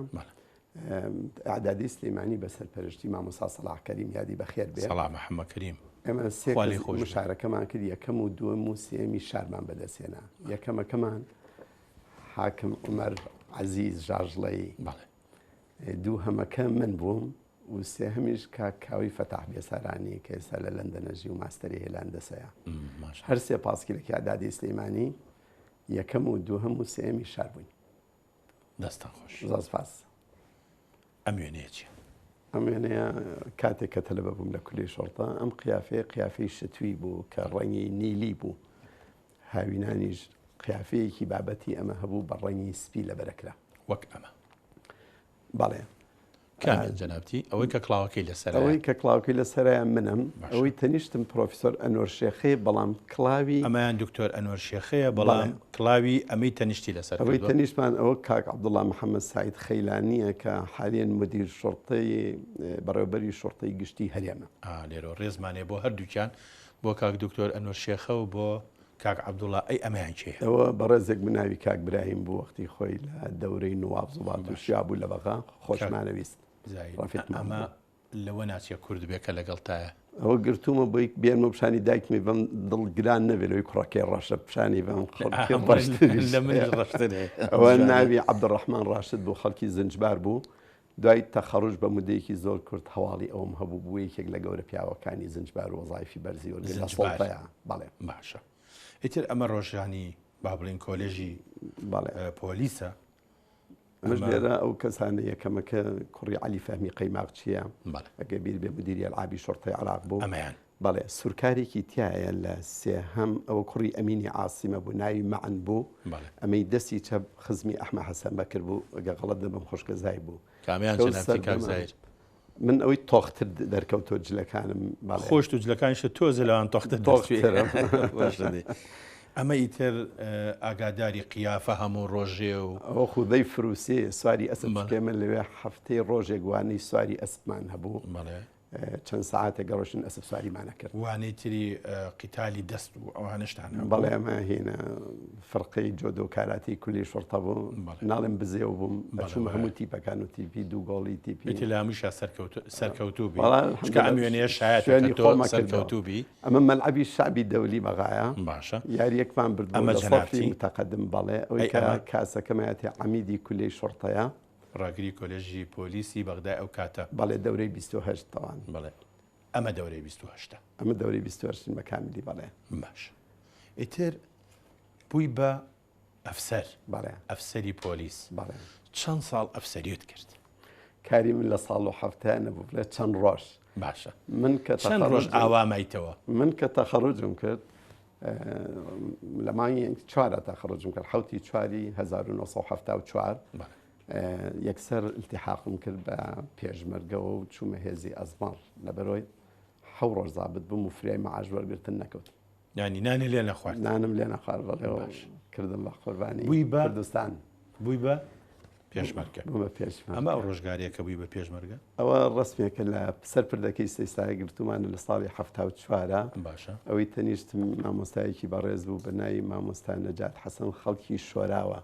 ئەعدادی سلەیمانی بەسەرپەرشتی مامۆستا سەلاح کەریم یادی بەخێر بێ سەلاح محەممەد کەریم ئێمە سێ مشارەکەمان کرد یەکەم و دووەم و سێمی شارمان بەدەستێنا یەکەمەکەمان حاکم عومەر عەزیز ژاژڵەی دووهەمەکە من بووم و سێهەمیش کاوی فەتاح بێسارانی کە ئێستا لە لەندەنەژی و ماستەری هەیە لە هەندەسەیە هەر سێ پاسکیلێکی عادادی سلەیمانی یەکەم و دووهەم و سێهەمی شار بووین. دەستان خۆش. زۆر سپاس. ئەم وێنەیە چییە؟ ئەم وێنەیە کاتێک کە تەلەبە بووم لە کولێی شۆڕتە ئەم قیافەی شتووی بوو کە ڕەنگی نیلی بوو، هاوینانیش قیافەیەکی بابەتی ئەمە هەبوو بە ڕەنگی سپی لە بەرەکرا وەک ئەمە. بەڵێ کامیان جەنابەتی ئەوەی کە کڵاوەکەی لەسەر ئەوەی کە کڵاوکەی لەسەرایان منم ئەوەی تەنیشتم پرۆفیسۆر ئەنۆر شێخەیە بەڵام کڵاوی ئەمایان دکتۆر ئەنۆر شێخەیە بەڵام کڵاوی ئەمەی تەنیشتی لەسەر ئەوەی تەنیشتمان ئەوە کاک عەبدوڵڵا محەممەد سعید خەیلانیە کە حالیان مدیر شۆڕتەی بەڕێوەبەری شۆڕتەی گشتی هەرێمە. لێرە ڕێزمانێ بۆ هەردووکیان بۆ کاک دکتۆر ئەنۆر شێخە و بۆ کاک عەبدوڵڵا ئەی ئەمەیان چێە؟ ئەوە بەڕێزێک بناوی کاک براهیم بوو وەختی خۆی لە دەورەی نواب زوڵات و شیا بوو لە بەغا خۆشمانەویست. ئەمە لەوە ناچیە کورد بێکە لەگەڵتایە ئەوە گرتومە بۆی بێنمە پیشانی دایکمی بەم دڵگران نەبێتەوەی کوڕەکەی ڕەشە پیشانی بەم ئەوە ناوی عەبدوڕەحمان ڕاشد بوو، خەڵکی زنجبار بوو. دوای تەخەڕوج بە مودەیەکی زۆر کورت هەواڵی ئەوم هەبوو بوو یەکێک لە گەورە پیاوەکانی زنجبار و وەزایفی بەرزی وەرگرتە. بەڵێ باشە. ئیتر ئەمە ڕۆژانی با بڵین کۆلێژی پۆلیسە. مش لێرە ئەو کەسانە یەکەمەکە کوڕی عەلی فەهمی قەیماق چییە ئەگە بیر بێ مدیری ئەلعابی شۆڕتەی عێراق بوو ئەمەیان. بەڵێ سوورکارێکی تایە لە سێهەم ئەوە کوڕی ئەمینی عاسیمە بوو، ناوی مەعن بوو. ئەمەی دەستی چەپ خزمی ئەحمە حەسەن بەکر بوو، ئەگە غەڵەت دەبم خۆشکەزای بوو. کامیان جەنابەتی کاک زایر من ئەوەی تۆختر دەرکەوتۆ جلەکانم خۆش و جلەکانیشە تۆزە لەوان تۆختە ئەمە ئیتر ئاگاداری قیافە هەموو ڕۆژێ و ئەوە خودەی فرووسێ سواری ئەسب پێمە لەوێ هەفتەی ڕۆژێک وانەی سواری ئەسپمان هەبوو چەند ساعاتێک گەڕۆشن ئەسب سواریمانە کرد. وانەی تری قیتالی دەست و ئەوانشتان بەڵێ ئەمە هێنە فڕقەی جۆدۆ و کاراتی کولی شۆڕتە بوو ناڵێم بزێ و بووم بەچوومە هەموو تیپەکان و تیپی دوو گۆڵی تیپی لامیشە سەرکەوتوبی ئەم وێنەیە شایەت سەرکەوتوبی. ئەمە مەلعەبی شعبی دەولی بەغایە باشە یاریەکمان برد ئەمە جەنابەتی متەقەدم بەڵێ ئەوەی کاسەکەمایەتی عەمیدی کولی شۆڕتەیە ڕاگری کۆلێژی پۆلیسی بەغدای ئەو کاتە بەڵێ دەورەی 28 تەوان. بڵێ ئەمە دەورەی 28 ئەمە دەورەی 28 بەکاملی بەڵێ. باش ئیتر بووی بە ئەفسەر بەڵێ ئەفسەری پۆلیس. بەڵێ چەند ساڵ ئەفسەریت کرد؟ کاری من لە ساڵ و هەفتە نەبوو بڵێ چەند ڕۆژ. باشە من کە چەند ڕۆژ ئاوامایتەوە؟ من کە تەخەڕوجم کرد لە مانگی 4 تەخەڕوجم کرد حوتی 4 1974 یەکسەر التحاقم کرد بە پێشمەرگەوە و چوومە هێزی ئەزمەڕ لەبەرەوەی 7 ڕۆژ زابط بووم و فریای مەعاش وەرگرتن نەکەوت. ینی نانی لێ نەخوارد؟ نانم لێ نەخوارد بەڵێ کردم بە قوربانی بووی بە کوردستان بووی بە پێشمەرگە. بوومە پێشمەرگە. ئەمە ئەو ڕۆژگاریە کە بووی بە پێشمەرگە؟ ئەوە ڕسمێکە لە سەرپردەکەی سێستای گرتومانە لە ساڵی 74 باشە. ئەوەی تەنیشتم مامۆستایەکی بەڕێز بوو بە ناوی مامۆستا نەجات حەسەن خەڵکی شۆراوە.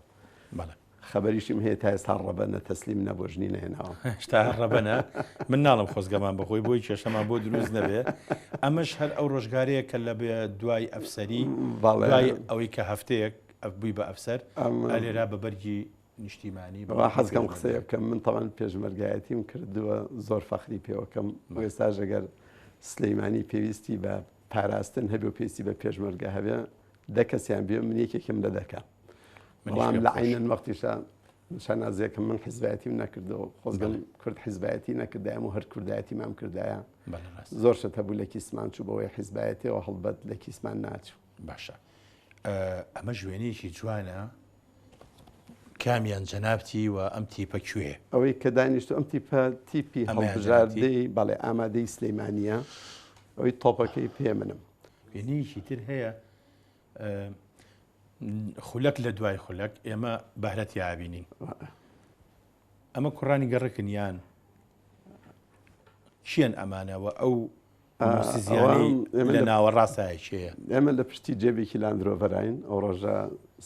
بەڵێ خەبەریشم هەیە تا ئێستا ڕەبەنە تەسلیم نەبۆ ژنی نهێناوە. شتا ڕەبەنە من ناڵم خۆزگەمان بەخۆی بۆی کێشەمان بۆ دروست نەبێ. ئەمەش هەر ئەو ڕۆژگارەیە کە لە بێ دوای ئەفسەری دوای ئەوەی کە هەفتەیەک بووی بە ئەفسەر ئەلێرا بە بەرگی نیشتیمانی حەزکەم قسەیە بکەم. من تەوان پێشمەرگایەتیم کردووە زۆر فەخری پێوەکەم ئێستا ژەگەر سلەیمانی پێویستی بە پاراستن هەبێ و پێویستی بە پێشمەرگە هەبێ 10 کەسیان بێ من یەکێکم لە دەکەم. بەڵام لە عینەن وەختیشە شانازیەکەم من حیزبایەتیم نەکردەوە خۆزگەم کورد حیزبایەتی نەکردایە و هەر کوردایەتی مام کردایە زۆر شت هەبوو لە کیسمان چوو بەوەی حیزبایەتەوە هەڵبەت لە کیسمان ناچوو. باشە ئەمە ژوێنەیەکی جوانە کامیان جەنابەتی و ئەم تیپە کوێ؟ ئەوەی کە دانیشتو ئەم تیپی هەڵبژاردەی بەڵێ ئامادەی سلەیمانیە ئەوەی تۆپەکەی پێ منم. وێنەیەکی تر هەیە خولەک لە دوای خولەک ئێمە بەهرەتی ئابینین. ئەمە کوڕانی گەڕکن یان چیان ئەمانەوە ئەو سیزیانی لە ناوەڕاستایە چێە؟ ئێمە لە پشتی جێبێکی لاندرۆڤەراین ئەو ڕۆژە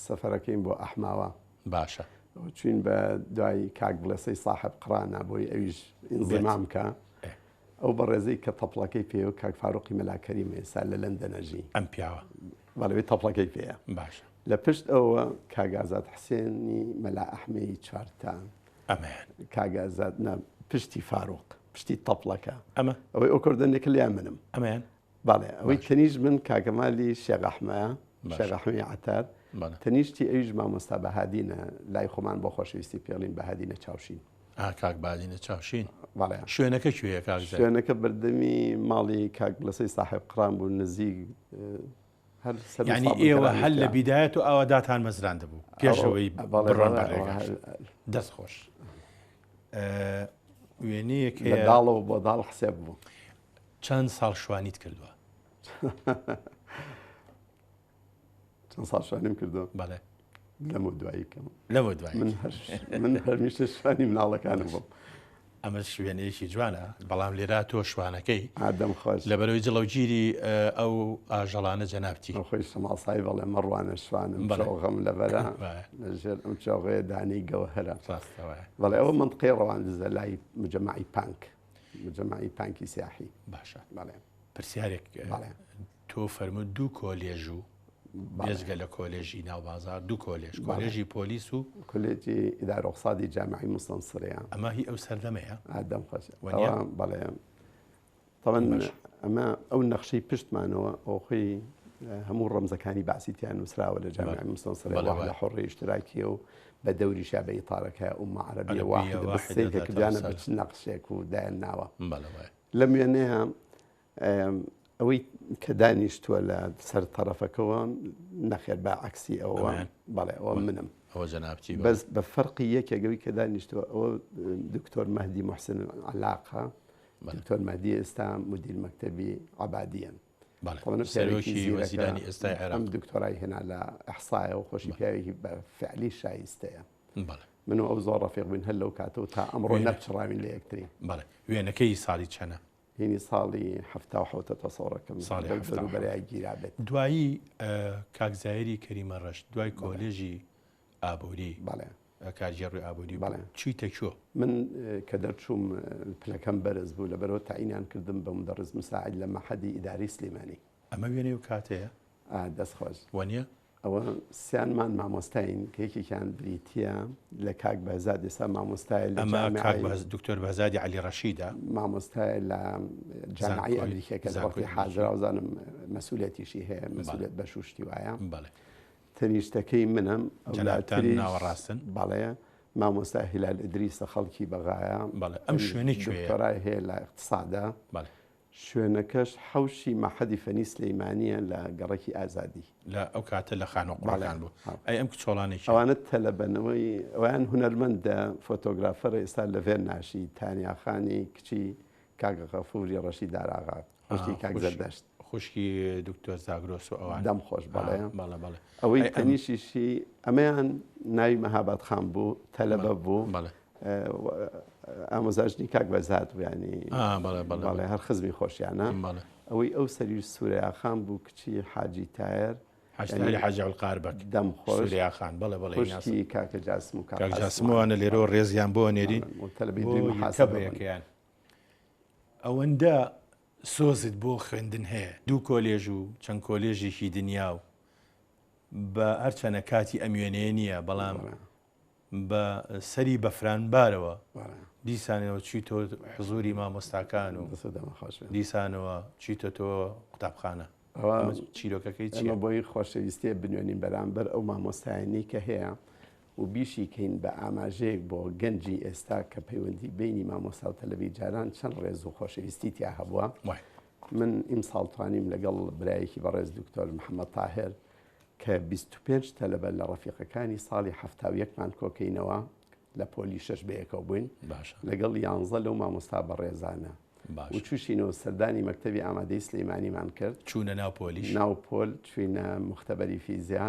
سەفەرەکەین بۆ ئەحماوە. باشە چوین بە دوای کاک بڵێسەی ساحب قڕانە بۆی ئەویش ئینزیمام کە ئەو بە ڕێزەی کە تەپڵەکەی پێ و کاک فاروقی مەلاکەریم ئێستا لە لەندەنەژی ئەم پیاوە بەڵەوەی تەپڵەکەی پێەیە. باشە لە پشت ئەوە کاگازات حسێنی مەلا ئەحمەی چوارتان ئەمەیان کاگازات پشتی فاروق پشتی تەپڵەکە ئەمە ئەوەی ئەو کوردنێک لیان منم ئەمەیان باڵێ ئەوەی تەنیژ من کاگەمالی شێغەحمەیە شێغەحمی عتار تەنیشتی ئەویش مامۆستا بەهادینە لای خۆمان بۆ خۆشەویستی پێڵین بەهادینە چاوشین کاک بادینە چاوشین باڵێ شوێنەکە کوێیە کاک شوێنەکە بەردەمی ماڵی کاک لەسەی ساحب قڕان بوو نزیک یعنی ئێوە هەل لە بیدایەت و ئاواداتان مەزراندە بوو پێشەوەی بڕۆن دەست خۆش وێنەیەک داڵەوە بۆ داڵ حسێب بوو چەند ساڵ شوانیت کردووە چەند ساڵ شوانیم کردو بەڵێ لەمە دواییکەم لەمە دوای من هەرمیشتە شوانی مناڵەکانم بووم ئەمە شوێنەیەکی جوانە بەڵام لێرا تۆ شوانەکەی ئادەم خۆش لەبەرەوەی جڵەوگیری ئەو ئاژەڵانە جەنابتی خۆی شەماڵسایی بەڵێ مەڕوانە شوانم شەوغەم لەبەرە لەژێر ئەم چاوغەیە دانی گەوهرە بەڵێ ئەوە منطقەی ڕەواندزە لای مجەمەعی پانک مجەمەعی پانکی سیاحی باشە بەڵێ پرسیارێک تۆ فەرمووت دوو کۆلێژ و بێزگە لە کۆلێژی ناوبازار دوو کۆلێژ کۆلێژی پۆلیس و کولێجی ئیدارە ڕۆخسادی جامعی موسڵسڕەیە ئەمە هی ئەو سەردەمەیە ئادەم خۆش بەڵێ طبعاً ئەمە ئەو نەخشەی پشتمانەوە ئەوخۆی هەموو ڕەمزەکانی باسییان نووسراوە لە جامعی موسڵسڕێ لە حڕی اشتراکیە و بە دەوری شابەی تارەکە ئومە عەرەبیە واحدە کردیانە بە چ نەقشێک و دایان ناوە لەم وێنەیە ئەوەی کە دانیشتووە لە سەر تەرەفەکەەوە نەخێر بە عکسی ئەوە بەڵێ ئەوە منم ئەوە جەنابتی بەس بە فەرقی یەکێگەوی کە دانیشتووە ئەوە دکتۆر مەهدی محسن علاقە دکتۆر مەهدی ئێستا مدیر مەکتەبی عەبادیەن سەرۆکی وەزیرانی ئێستای عێراق ئەم دکتۆرای هێنا لە ئەحسایە و خۆشی پیاوێکی بە فعلی شایستەیە من و ئەو زۆر ڕەفیق بووین هەر لەو کاتەوە تا ئەمڕۆ نەپچڕاوین لە یەکتری بەڵێ وێنەکەی ساڵی چەنە هینی ساڵی هەفتاحوتە تەسەڕەکەم ساڵی بەرای گیرابێت دوایی کاکزایری کەریمە ڕەشت دوای کۆلێژی ئابووری بەڵێ کارژێڕووی ئابووری چیتە کوێ من کە دەرچووم پلەکەم بەرز بوو لەبەرەوە تاعینیان کردم بە مدەڕز مساعد لە مەحەدی ئیداری سلێمانی ئەمە وێنەی و کاتەیە دەستخۆش وەنیە ئەوە سیانمان مامۆستاین کە یەکێکیان بریتە لە کاک بەزاد ئێستا مامۆستای ئەمە دکتۆر بەزادی عەلی ڕەشیدە مامۆستای لە جامعی ئەمریکا کە وەختی حاضراوزانم مەسئولەتیشی هەیە مەسئولێت بە شوشتی وایە تەنیشتەکەی منم ناوەڕاستن بەڵێ مامۆستا هیلال ئیدریسە خەڵکی بەغایە ئەم شوێنی دکتۆرای هەیە لە اقتصادا شوێنەکەش حوشی مەحەدی فەنی سلەیمانیە لە گەڕێکی ئازادی لە ئەو کاتە لە خانۆقڕەکان بوو ئەی ئەم کچۆڵانێکی ئەوانە تەلەبەنەوەی ئەویان هونەرمەندە فۆتۆگرافەر ئێستا لەڤێر ناشی تانیاخانی کچی کاگە غەفوری ڕەشی داراغا خوشکی کاک زەردەشت خوشکی دکتۆر زاگرۆس و ئەوان دەم خۆش بەڵێ ئەوەی تەنیشیشی ئەمەیان ناوی مەهاباد خان بوو تەلەبە بوو ئامۆزاژنی کاک بەزات ینی بەڵێ هەر خزمی خۆشیانە ئەوەی ئەو سەری سووریا خان بوو کچی حاجی تایر حاجی القاربەک دەم خۆش خان بەڵێ خوشکی کاکە جاسم و کاک جاسموانە لێرەوە ڕێزیان بۆ نێرین تەلەبیەکەیان ئەوەندە سۆزت بۆ خوێندن هەیە دوو کۆلێژ و چەند کۆلێژێکی دنیا و بە هەرچەنە کاتی ئەموێنەیە نییە بەڵام بە سەری بەفرانبارەوە دیسانەوە چیتۆ حزوری مامۆستاکان و دیسانەوە چیتە تۆ قوتابخانە چیرۆکەکەی چیە بۆی خۆشەویستیە بنوێنین بەرامبەر ئەو مامۆستایانی کە هەیە و بیشی کەین بە ئاماژەیەک بۆ گەنجی ئێستا کە پەیوەندی بینی مامۆستا و تەلەڤی جاران چەند ڕێز و خۆشەویستی تیا هەبووە من ئیمساڵ توانیم لەگەڵ برایەکی بەڕێز دکتۆر محەممەد تاهر کە 25 تەلەبە لە ڕەفیقەکانی ساڵی 71مان کۆکەینەوە لە پۆلی 6 بەیەکەوە بووین لەگەڵ 11 لەو مامۆستا بەڕێزانە و چوشینەوە سەردانی مەکتەبی ئامادەی سلەیمانیمان کرد چوونە ناو پۆلیش ناو پۆل چوینە مختبەری فیزیا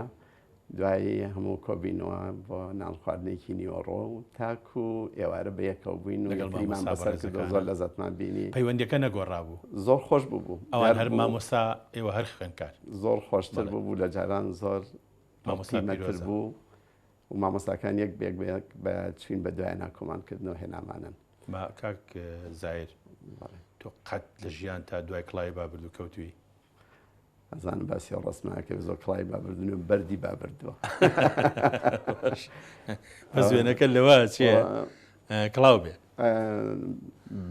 دوایی هەموو کۆبینەوە بۆ نان خواردنێکی نیوەڕۆ و تاکو ئێوارە بەیەکەوە بووین و گەڵمان بەسەر کردو زۆر لەزەتمان بینی پەیوەندیەکە نەگۆڕابوو زۆر خۆش بوو ئەوان هەر مامۆستا ئێوە هەر خوێندکار زۆر خۆشتر بوو لە جاران زۆر مامۆستامەتر بوو و مامۆستاکان یەک بێک بە چوین بە دوایانە کۆمانکردنەوە هێنامانن کاک زایر تۆ قەت لە ژیان تا دوای کڵای بابرد و کەوتوی ئەزانم باسی ڕستماکە زۆر کڵای بابردن و بەردی بابردووە بەس وێنەکە لەوە چیە کڵاو بێ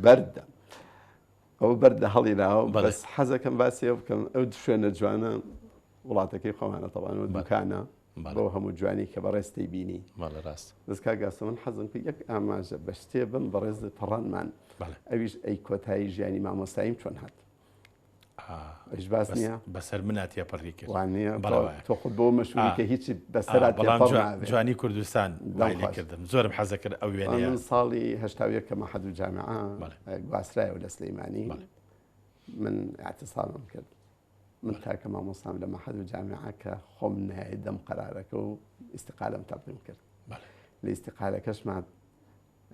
بەردە ئەو بەردە هەڵیراوە بەس حەزەکەم باسیەوە بکەم ئەو شوێنە جوانە وڵاتەکەی خۆمانە تەوانەوە دوکانە بۆ هەموو جوانی کە بەڕێستی بینی ڕاست دەست کاگاسە من حەزم کرد یەک ئاماژە بە شتێ بم بەڕێز پەڕانمان ئەویش ئەی کۆتایی ژیانی مامۆستاییم چۆن هات ئەش باس نییە بەسەر مناتیە پڕی کرد وانە تۆ خود بۆ مەشوری کە هیچی بەسەرات جوانی کوردستان کردم زۆرم حەزە کرد ئەو وێنەیە من ساڵی هەشتاویە کە مەحەد و جامعە گواسرایەوە لە سلەیمانی من اعتسامم کرد من تاکە مامۆستام لە مەحەد و جامعە کە خۆم نهایی دەم قەرارەکە و ئیستیقالەم تەقدیم کرد لە ئیستیقالەکەشمان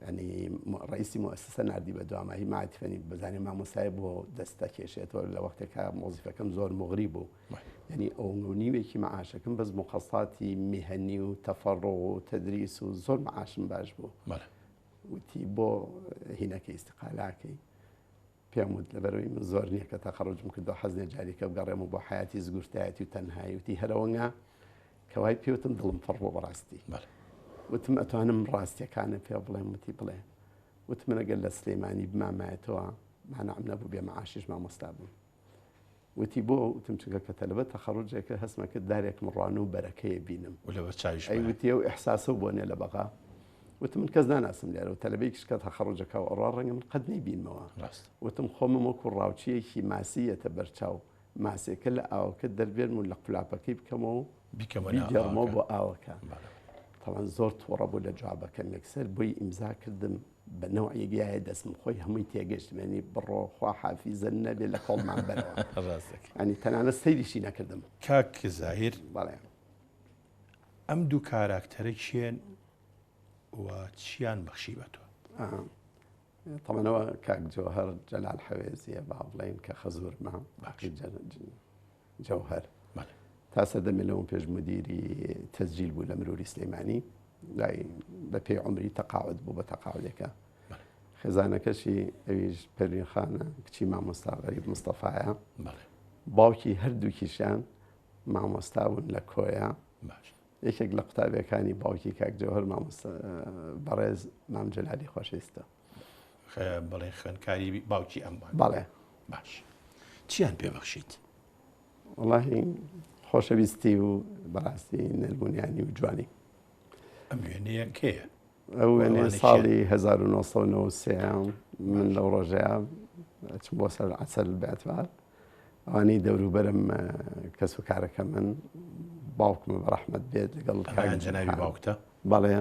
ینی ڕئیسی مؤسسە نردی بە دوامایی معتیفەنی بزانێ مامۆسای بۆ دەستە کێشێتەوە لە وەختێکە مۆزیفەکەم زۆر مغری بوو ینی ئەو نیوێکی مەعاشەکەم بەس مقەساتی میهەنی و تەفەڕۆ و تەدریس و زۆر مەعاشم باش بوو وتی بۆ هینەکە ئیستیقالاکەی پێم وت لەبەرەوەی من زۆر نییە کە تەخەڕوجم کردو حەزنێ جاریکە بگەڕێم و بۆ حیاتی زگورتایەتی و تەنهایی وتی هەرەوەنگا کەوای پێوتم دڵم پڕ بۆ بەڕاستی وتم ئەتوانم ڕاستیەکانە پێ بڵێم وتی بڵێ وتم ئەگەر لە سلەیمانی بمامایەتەوە مانەعم نەبوو بێ مەعاشیش مامۆستا بوو وتی بۆ وتم چونکە کە تەلەبە تەخەڕوجێکە هەستمە کرد دارێکم ڕوان و بەرەکەیە بینم ئەی وتی ئەو ئیحساسە بۆ نێ لە بەغا وتم من کەس ناناسم لێرە و تەلەبەیەکیش کە تەخەڕوجەکە و ئەڕوا ڕەنگە من قەت نەیبینمەوە وتم خۆمم وەکو ڕاوچیەکی ماسیەتە بەرچاو ماسێکە لە ئاوەکە دەربێن و لە قولاپەکەی بکەمەوە بیگەڕمەوە بۆ ئاوەکە طبعا زۆر تووڕە بوو لە جوابەکەم یەکسەر بۆی ئیمزا کردم بە نەوعیەگایە دەستم خۆی هەمووی تێگەشتمێنی بڕۆ خوا حافیزە نەبێ لە کۆڵمان بەرەوە ئەنی تەنانە سەیریشی نەکردم کاک زاهیر بەڵێ ئەم دوو کاراکتەرە چێن و چیان بەخشی بە تۆ تەمەنەوە کاک جۆهەر جەلال حەوێزیە با بڵێن کە خەزورمە باقی جەوهەر تا سەردەمێنەوە پێش مدیری تەسجیل بوو لە مروری سلەیمانی لای بە پێی عمری تەقاعد بوو بە تەقاعدێکە خێزانەکەشی ئەویش پەروین خانە کچی مامۆستا غەریب مستەفایە باوکی هەردووکیشیان مامۆستا بوون لە کۆیە یەکێک لە قوتابیەکانی باوکی کاک جۆهەر بەڕێز مام جەلالی خۆشەویستە بڵێ خوێندکاری باوکی ئەم بەڵێ باش چیان پێبەخشیت وەڵاهی خۆشەویستی و بەڕاستی نەربوونیانی و جوانی ئەم وێنەیە کێیە ئەو وێنەیە ساڵی 1993 من لەو ڕۆژەیە چم بۆ سەر عەسەر بێتوار ئەوانەی دەوروبەرم کەس و کارەکە من باوکمە بەڕەحمەت بێت لەگەڵ جەناوی باوکتە بەڵێ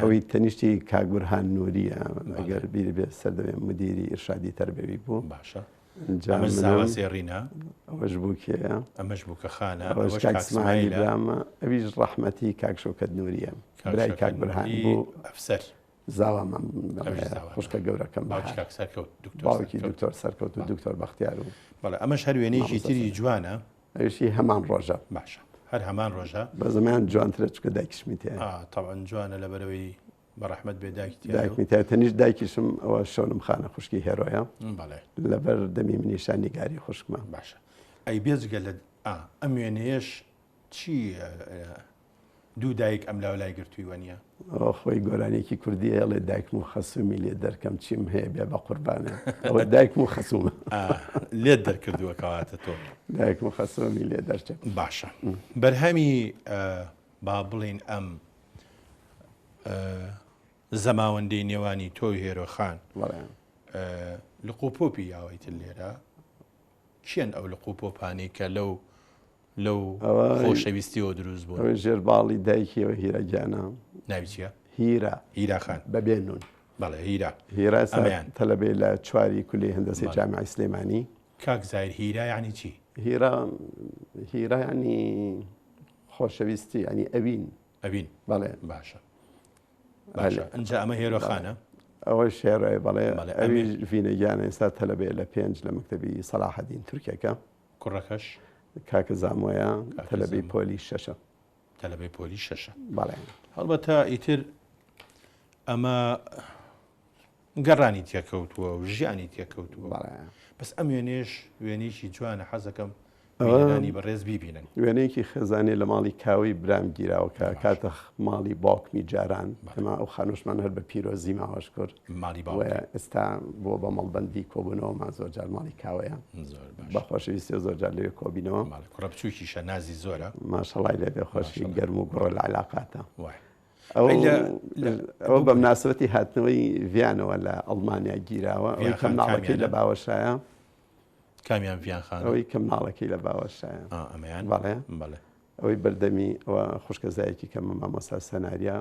ئەوەی تەنیشتی کاک بورهان نووریە ئەگەر بیر بێت سەردەمێ مدیری ئیرشادی تەربەوی بوو باشە ئەمە زاوا سێڕینە ئەوەش بوو کێیە ئەمەش بوو کە خانە ئەوەش کاک اسماعیل برامە ئەویش ڕەحمەتی کاک شەوکەت نووریە برای کاک بورهان بوو ئەفسەر زاوامەم خوشکە گەورەکەم باوکی دکتۆر سەرکەوت و دکتۆر بەختیار و بەڵێ ئەمەش هەر وێنەیەکی تری جوانە ئەوشی هەمان ڕۆژە باشە هەر هەمان ڕۆژە بە زەمان جوانترە چکە دایکیشمی تێ تەواان جوانە لەبەرەوەی بەڕەحمەت بێ دایکمی تای تەنیش دایکیشم ئەوە شەونم خانە خوشکی هێرۆیە لەبەر دەمی منیشان نیگاری خوشکمە باشە ئەی بێجگە لە ئەم وێنەیەش چی دوو دایک ئەم لاولای گرتووی وەنیە خۆی گۆرانێکی کوردی هێڵێ دایکم و خەسوومی لێ دەرکەم چیم هەیە بێ بە قوربانە ئەوە دایکم و خەسوومە لێت دەرکردووە کەواتە تۆ دایکم و خەسوومی لێ دەرچێت باشە بەرهەمی با بڵین ئەم زەماوەندەی نێوانی تۆی هێرۆخان لە قوپۆپی یاوەیتر لێرە چیان ئەو لە قوپۆپانی کە لەو خۆشەویستیەوە دروست بوو ئەوە ژێرباڵی دایکیەوە هیرەگیانە ناوی چییە هیراخان بەبێ نون بەڵێ هیرا تەلەبێ لە چواری کولی هەندەسی جامعی سلەیمانی کاک زاهیر هیرا یعنی چی هیرا ینی خۆشەویستی ینی ئەوین بەڵێ باشە ئەنجا ئەمە هێرۆخانە ئەوە شێڕێ بەڵێ ئەوی ڤینەگیانە ئێستا تەلەبێ لە 5 لە مەکتەبی سەلاحەدین تورکێکە کوڕەکەش کاکە زامۆیە تەلەبەی پۆلی شەشە تەلەبەی پۆلی شەشە بەڵێ هەڵبەتە ئیتر ئەمە گەڕانی تێکەوتووە و ژیانی تێکەوتووە بەس ئەم وێنێش وێنێکی جوانە حەزەکەم بینەکانی بەڕێز بیبینن. وێنەیەکی خێزانێ لە ماڵی کاوی برام گیراوە کە کاتە ماڵی باوکمی جاران ئەمە ئەو خانوشمان هەر بە پیرۆزی ماوەش کرد ئێستا بۆ بە مەڵبەندی کۆبوونەوەمان زۆر جار ماڵی کاوەیە بەخۆشەویستی زۆر جار لەوێ کۆبینەوە کوڕە بچووکیشە نازی زۆرە ماشەڵای لێ بێخۆشی گەرم و گوڕە لە علاقاتە. ئەوە بە مناسبەتی هاتنەوەی ڤیانەوە لە ئەڵمانیا گیراوە ئەوەی کە مناڵەکەی لە باوەشایە کامیان ڤیان خان ئەوەی کە مناڵەکەی لە باوەشایە ئەمەیان بەڵێ ئەوەی بەردەمی ئەوە خوشکەزایەکی کە مامۆستا سەناریە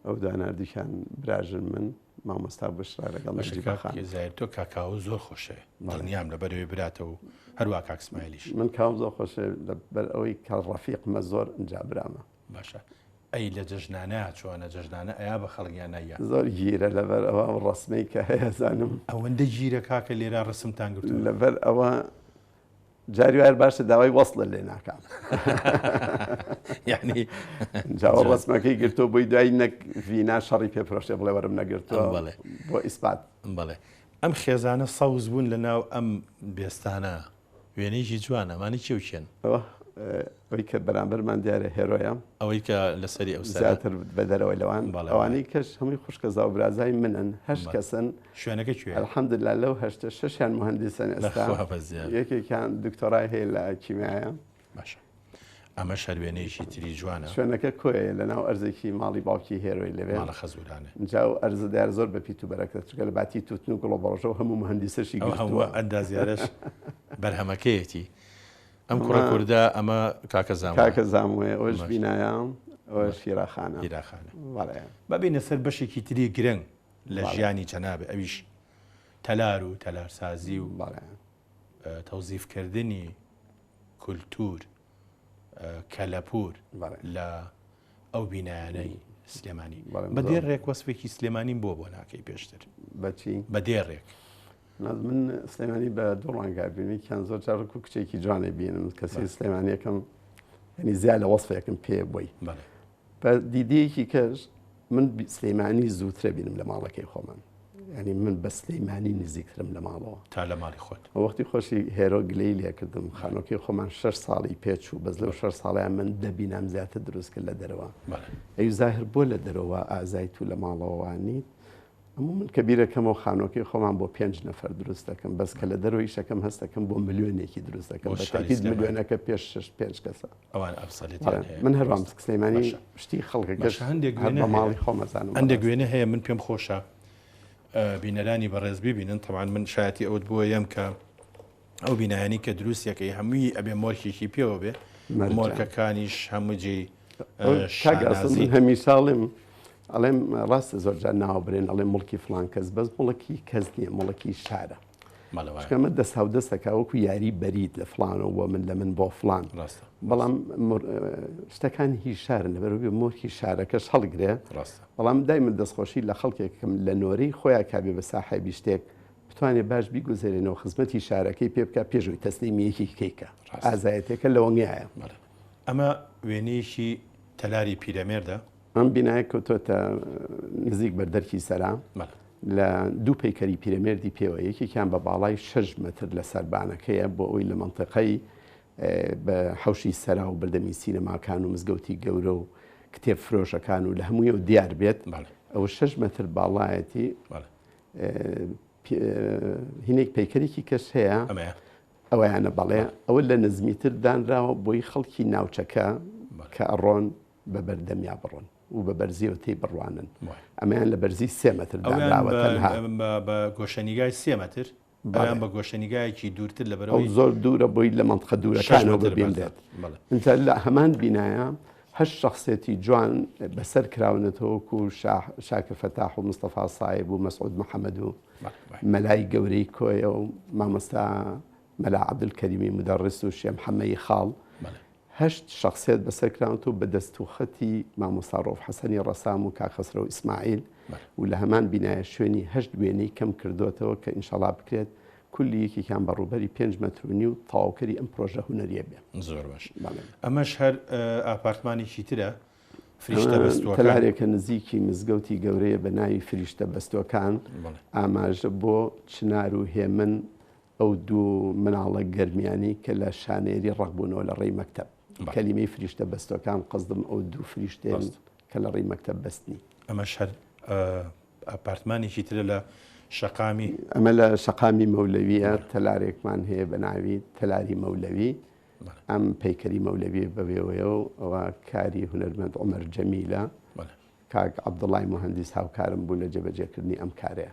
ئەو داناردیکان براژن من مامۆستا بشرا لەگەڵ نەجیبەخان زایر تۆ کاکاو زۆر خۆشە دڵنیام لەبەرەوەی براتەوە و هەروە کاک اسماعیلیش من کاوم زۆر خۆشە لەبەر ئەوەی کە ڕەفیقمە زۆر ئەنجا برامە. باشە ئەی لە جەژنانە چۆنە جەژنانە ئەیا بە خەڵکیان نایە زۆر گیرە لەبەر ئەوە ڕسمەی کە هەیە زانم ئەوەندە گیرە کاکە لێرە ڕسمتان گرتو لەبەر ئەوە جاری وایە باشە داوای وەصلە لێ ناکەم یعنی جاوە ڕسمەکەی گرتو بۆی دوای نەک ڤینا شەڕی پێپرۆشێ بڵێ وەرم نەگرتووە بۆ ئیسپات. بەڵێ ئەم خێزانە سەوز بوون لەناو ئەم بێستانە وێنەیەکی جوانەمانی چێوچێن ئەوەی کە بەرامبەرمان دیارە هێرۆیە ئەوەی کە لەسەری ئەو زیاتر بە دەرەوەی لەوان ئەوانەی کەش هەمووی خوشکەزا و برازای منن هەشت کەسن شوێنەکە کوێ الحەمدلله لەو هەشتە شەشیان مهندسن ئێستا یەکێکیان دکتۆرای هەیە لە کیمیایە. باشە ئەمە شەروێنەیەکی تری جوانە شوێنەکە کۆیە لەناو ئەرزێکی ماڵی باوکی هێرۆی لەوێ ماڵە خەزورانە جا و ئەرزە دیار زۆر بە پیت و بەرەکەت چکە لە باتی توتن و گڵۆبەڕۆژەوە هەموو مهندسەشی هەموو ئەندازیارەش بەرهەمەکەیەتی ئەم کوڕە کووردا ئەمە کاکە زاموێ ئەوش بینایە ئەوە شیراخانە ببینە سەر بەشێکی تری گرنگ لە ژیانی جەنابێ ئەویش تەلار و تەلارسازی و تەوزیفکردنی کولتور کەلەپور لە ئەو بینایانەی سلێمانی بە دێڕێک وەسفێکی سلێمانیم بۆ ناکەی پێشتر بەچی بە دێڕێک من سلێمانی بە دوو ڕەنگا بینی کیان زۆر جار و کچێکی جوانێ بینم کەسی سلێمانیەکەم ینی زیاد لە وەسفێکم پێ بووی بە دیدەیەکی کەش من سلێمانی زووترە بینم لە ماڵەکەی خۆمان ینی من بە سلێمانی نزیکترم لە ماڵەوە تا لە ماڵی خۆت وەختی خۆشی هێرۆ گلەی لێکردم خانۆکەی خۆمان 6 ساڵی پێچ و بەس لەو 6 ساڵیان من دەبینام زیاتر دروست کرد لە دەرەوە ئەی زاهر بۆ لە دەرەوە ئازای تو لە ماڵەوەوانی ئەموو من کە بیرەکەمەوە خانۆکەی خۆمان بۆ 5 نەفەر دروست دەکەم بەس کە لە دەرەوەی شەکەم هەست دەکەم بۆ ملیۆنێکی دروست دەکەم بەتاکید ملیۆنەکە پێش 5 کەسە ئەوان ئەفسەڵێت من هەروام سلێمانی شتی خەڵکەکەش بە ماڵی خۆمەزانم هەندێک وێنە هەیە من پێم خۆشە بینەرانی بەڕێز ببینن تەمان من شایەتی ئەوت بووە یەم کە ئەو بینایانی کە دروستیەکەی هەمووی ئەبێ مۆرکێکی پێوە بێ مۆرکەکانیش هەمووجێ هەمی ساڵم ئەڵێم ڕاستە زۆرجار ناوەبرێن ئەڵێ مڵکی فلان کەس بەس مڵکی کەس نییە مڵکی شارە شکەمە دەست هاودەستەکە وەکو یاری بەرید لە فلانەوە من لە من بۆ فلان بەڵام شتەکان هیچ شارن لەبەرەوەی مۆرکی شارەکەش هەڵگرێ بەڵام دای من دەستخۆشی لە خەڵکێکم لە نۆرەی خۆیان کابێ بە ساحەبی شتێک بتوانێت باش بیگوزێرێنەوە خزمەتی شارەکەی پێ بکە پێشوی تەسلیمیەکی کەیکە ئازایەتێکە لەوەنگایە. ئەمە وێنەیەکی تەلاری پیرەمێردە ئەم بینایە کەوتۆتە نزیک بەردەرکی سەرا لە دوو پەیکەری پیرەمێردی پێوە یەکێکیان بە باڵای 6 متر لە سەربانەکەیە بۆ ئەوی لە منتیقەی بە حەوشی سەرا و بەردەمی سینەماکان و مزگەوتی گەورە و کتێب فرۆشەکان و لە هەموویەوە دیار بێت ئەوە 6 متر باڵایەتی هینێک پەیکەرێکی کەس هەیە ئەوەیانە بەڵێ ئەوە لە نزمیتر دانراوە بۆی خەڵکی ناوچەکە کە ئەڕۆن بە بەردەمیا بڕۆن و بە بەرزیەوە تێی بڕوانن ئەمەیان لە بەرزی 3 متر بە گۆشەنیگای 3 متر بەیان بە گۆشەنیگایەکی دوورتر لە بەرەوەی زۆر دوورە بۆی لە منتقە دوورەکانەوە ببیندێت ئینجا لە هەمان بینایە هەشت شخصێتی جوان بەسەر کراونەتەوەکو شاکر فەتاح و مستەفا سایب و مەسعود محەممەد و مەلای گەورەی کۆیە و مامۆستا مەلا عەبدولکەریمی مدەڕس و شێ محەممەی خاڵ 8 شخصێت بەسەر کراونەوە بە دەست و خەتی مامۆستا ڕۆف حەسەنی ڕەسام و کاخەسرە و ئیسماعیل و لە هەمان بینایە شوێنی 8 وێنەی کەم کردوێتەوە کە ئینشاڵا بکرێت کولی یەکێکیان بەڕووبەری 5 متر و نیو تەواوکەری ئەم پرۆژە هونەریە بێ. زۆر باش. ئەمەش هەر ئاپارتمانێکی ترە تەلارێکە نزیکی مزگەوتی گەورەیە بە ناوی فریشتە بەستۆکان ئاماژە بۆ چنار و هێمن ئەو دوو مناڵە گەرمیانی کە لە شانێری ڕقبوونەوە لە ڕێی مەکتەب کەلیمەی فریشتە بەستەکان قەزدم ئەو دوو فریشتێن کە لە ڕێی مەکتەب بەستنی. ئەمەش هەر ئەپارتمانێکی ترە لە شەقامی ئەمە لە شەقامی مەولەویە تەلارێکمان هەیە بە ناوی تەلاری مەولەوی ئەم پەیکەری مەولەوی بەوێەوەیەوە ئەوە کاری هونەرمەند عومەر جەمیلە کاک عەبدوڵای مهەندیس هاوکارم بوو لە جێبەجێکردنی ئەم کارەیە.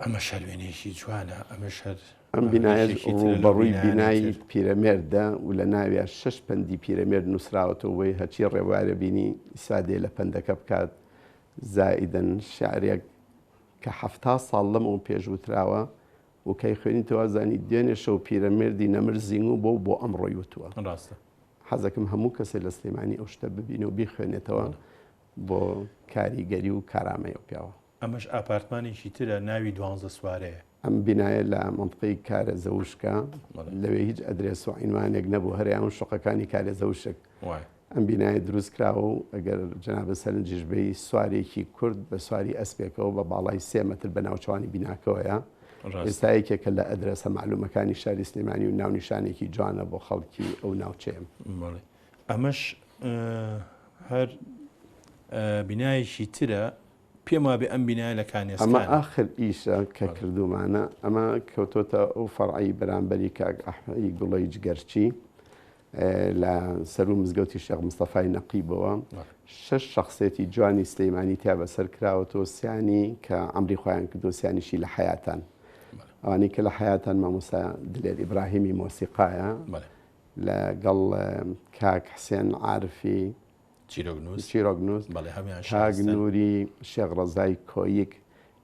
ئەمە شەروێنێکی جوانە ئەمەش هەر ئەم بینایە ڕوبەڕووی بینایی پیرەمێردە و لە ناویە 6 پەندی پیرەمێرد نووسراوەتەوەی هەچی ڕێوارە بینی ئیسادێ لە پەندەکە بکات زائیدەن شعرێک کە 70 ساڵ لەمەوە پێشوتراوە و کەی خوێنی تەوازانی دوێنێ شەو پیرەمێردی نەمرزین و بۆ ئەمڕۆی وتووە. ڕاستە حەزەکەم هەموو کەسێک لە سلێمانی ئەو شتە ببینێ و بیخوێنێتەوە بۆ کاریگەری و کارامەیە و پیاوە. ئەمەش ئاپارتمانێکی ترە ناوی 12 سوارەیە. ئەم بینایە لە منطقەی کارە زەوشکە لەوێ هیچ ئەدرێس و عینوانێک نەبوو هەریان شوقەکانی کارە زەوشک. ئەم بینایە دروست کراوە و ئەگەر جەنابە سەرنجش بێی سوارێکی کورد بە سواری ئەسپێکەوە بە باڵای 3 مەتر بە ناوچوانی بیناکەوەیە. ئێستایەکێکە لە ئەدرەسە معلومەکانی شاری سلێمانی و ناونیشانێکی جوانە بۆ خەڵکی ئەو ناوچەیەم. ئەمەش هەر بینایەکی ترە پێم وابێ ئەم بینایە لە کانێستان ئەمە ئاخر ئیشە کە کردومانە ئەمە کەوتۆتە ئەو فەرعی بەرامبەری کاک ئەحمەدی گوڵەی جگەرچی لە سەر و مزگەوتی شێخ مستەفای نەقیبەوە 6 شەخسێتی جوانی سلەیمانی تیا بەسەر کراوەتەوە سیانی کە ئەمری خۆیان کردو سیانیشی لە حەیاتان ئەوانەی کە لە حەیاتان مامۆستا دلێر ئیبراهیمی مۆسیقایە لەگەڵ کاک حسێن عارفی چیرۆگنووس کاک نووری شێخ ڕەزای کۆیک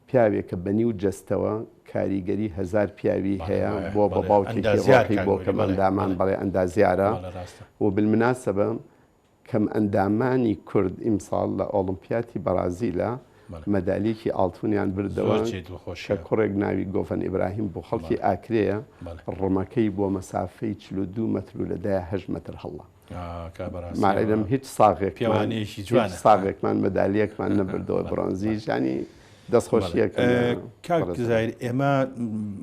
پیاوێک کە بەنی و جەستەوە کاریگەری 1000 پیاوی هەیە بۆ بە باوکێکی بۆ کەم ئەندامان بەڵێ ئەندازیارە و بالمناسبە کەم ئەندامانی کورد ئیمساڵ لە ئۆڵمپیاتی بەرازیلە مەدالیەکی ئاڵتونیان بردەوە کە کوڕێک ناوی گۆفەن ئیبراهیم بۆ خەڵکی ئاکرەیە ڕمەکەی بۆ مەسافەی 42 مەتر و لەدایە 8 مەتر هەڵە. ماڵێدەم هیچ ساغێکمان مەدالیەکمان نەبردەوە بڕۆنزیشانی دەستخۆشیەکە. کاکزایر ئێمە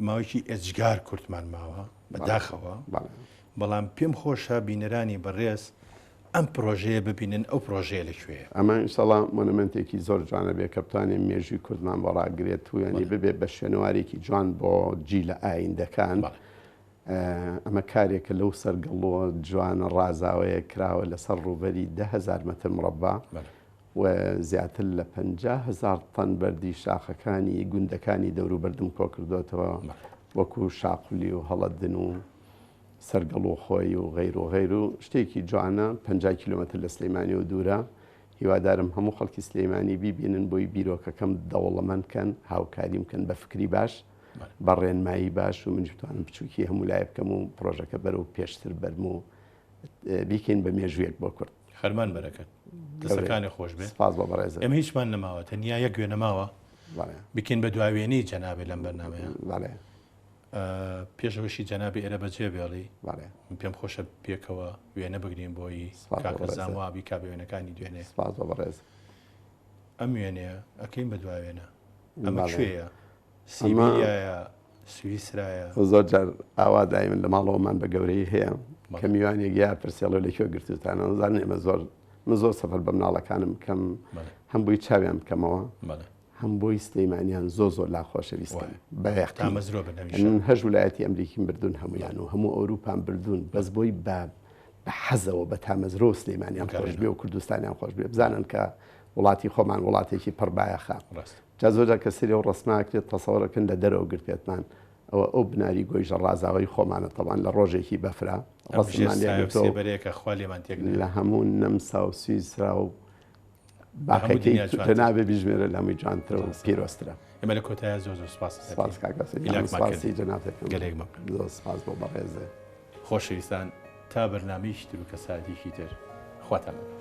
ماوەیەکی ئەجگار کورتمان ماوە بەداخەوە بەڵام پێم خۆشە بینەرانی بەڕێز ئەم پرۆژەیە ببینن ئەو پرۆژەیە لەکوێیە. ئەمە ئینشەڵا مۆنومنتێکی زۆر جوانە بێ کە بتوانێت مێژووی کوردمان بۆ ڕاگرێت و ینی ببێت بە شوێنەوارێکی جوان بۆ جی لە ئایندەکان. ئەمە کارێکە لەو سەرگەڵەوە جوانە ڕازاوەیە کراوە لەسەر ڕووبەری 10,000 مەتر مربع و زیاتر لە 50,000 تەن بەردی شاخەکانی گوندەکانی دەور و بەردم کۆ کردوێتەوە وەکو شاقولی و هەڵەدن و سەرگەڵ و خۆی و غەیر و غەیر و شتێکی جوانە 50 کیلومتر لە سلەیمانی و دوورە. هیوادارم هەموو خەڵکی سلەیمانی بیبینن بۆی بیرۆکەکەم دەوڵەمەندکەن هاوکاریم بکەن بە فکری باش بە ڕێنمایی باش و من بتوانم بچووکی هەموو لای بکەم و پرۆژەکە بەرەو پێشتر بەرم و بیکەین بە مێژوویەک بۆ کورد. خەرمان بەرەکەت دەستەکانی خۆش بێ. سپاس بۆ بەڕێز. ئێمە هیچمان نەماوە تەنیا یەک گوێ نەماوە بکەین بە دواوێنەی جەنابێ لەم بەرنامەیە. پێشەوەشی جەنابی ئێرە بەجێ بێڵی من پێم خۆشە پێکەوە وێنە بگرین بۆی کاکەزانوابی کابوێنەکانی دوێنێ. سپاس بۆ بەڕێز. ئەم وێنەیە ئەکەین بە دواوێنە ئەمە کوێیە؟ سیبیریایە سویسرایە؟ زۆر جار ئاوا دایمن لە ماڵەوەمان بە گەورەی هەیە کە میوانێک یا پرسیڵە لەکوێ گرتوتانە زانن ئێمە من زۆر سەفەر بە مناڵەکانم بکەم هەم بۆی چاویان بکەمەوە هەم بۆی سلەیمانیان زۆر لاخۆشەویستن بەیەختان هەژ ویلایەتی ئەمریکیم بردوون هەمویان و هەموو ئەوروپان بردوون بەس بۆی بە حەزەوە بە تامەزرۆ سلەیمانیان خۆش بێ و کوردستانیان خۆش بێ بزانن کە وڵاتی خۆمان وڵاتێکی پڕبایەخە. جا زۆرجار کە سری و ڕسماکرێت تەسەوڕەکەن لە دەرەوە گرتێتمان ئەو بناری گۆیژە ڕازاوی خۆمانە تەوان لە ڕۆژێکی بەفرا لە هەموو نەمسا و سویسرا و باقەکەی نابێ بیژمێرە لە هەمووی جوانترە و پیرۆسترە. ئێمە لە کۆتایە زۆر سپاس کاکەسی جەنابێکم زۆر سپاس بۆ بەڕێزێ. خۆشەویستان تا بەرنامەیەکی تر و کەساتێکی تر خواتان.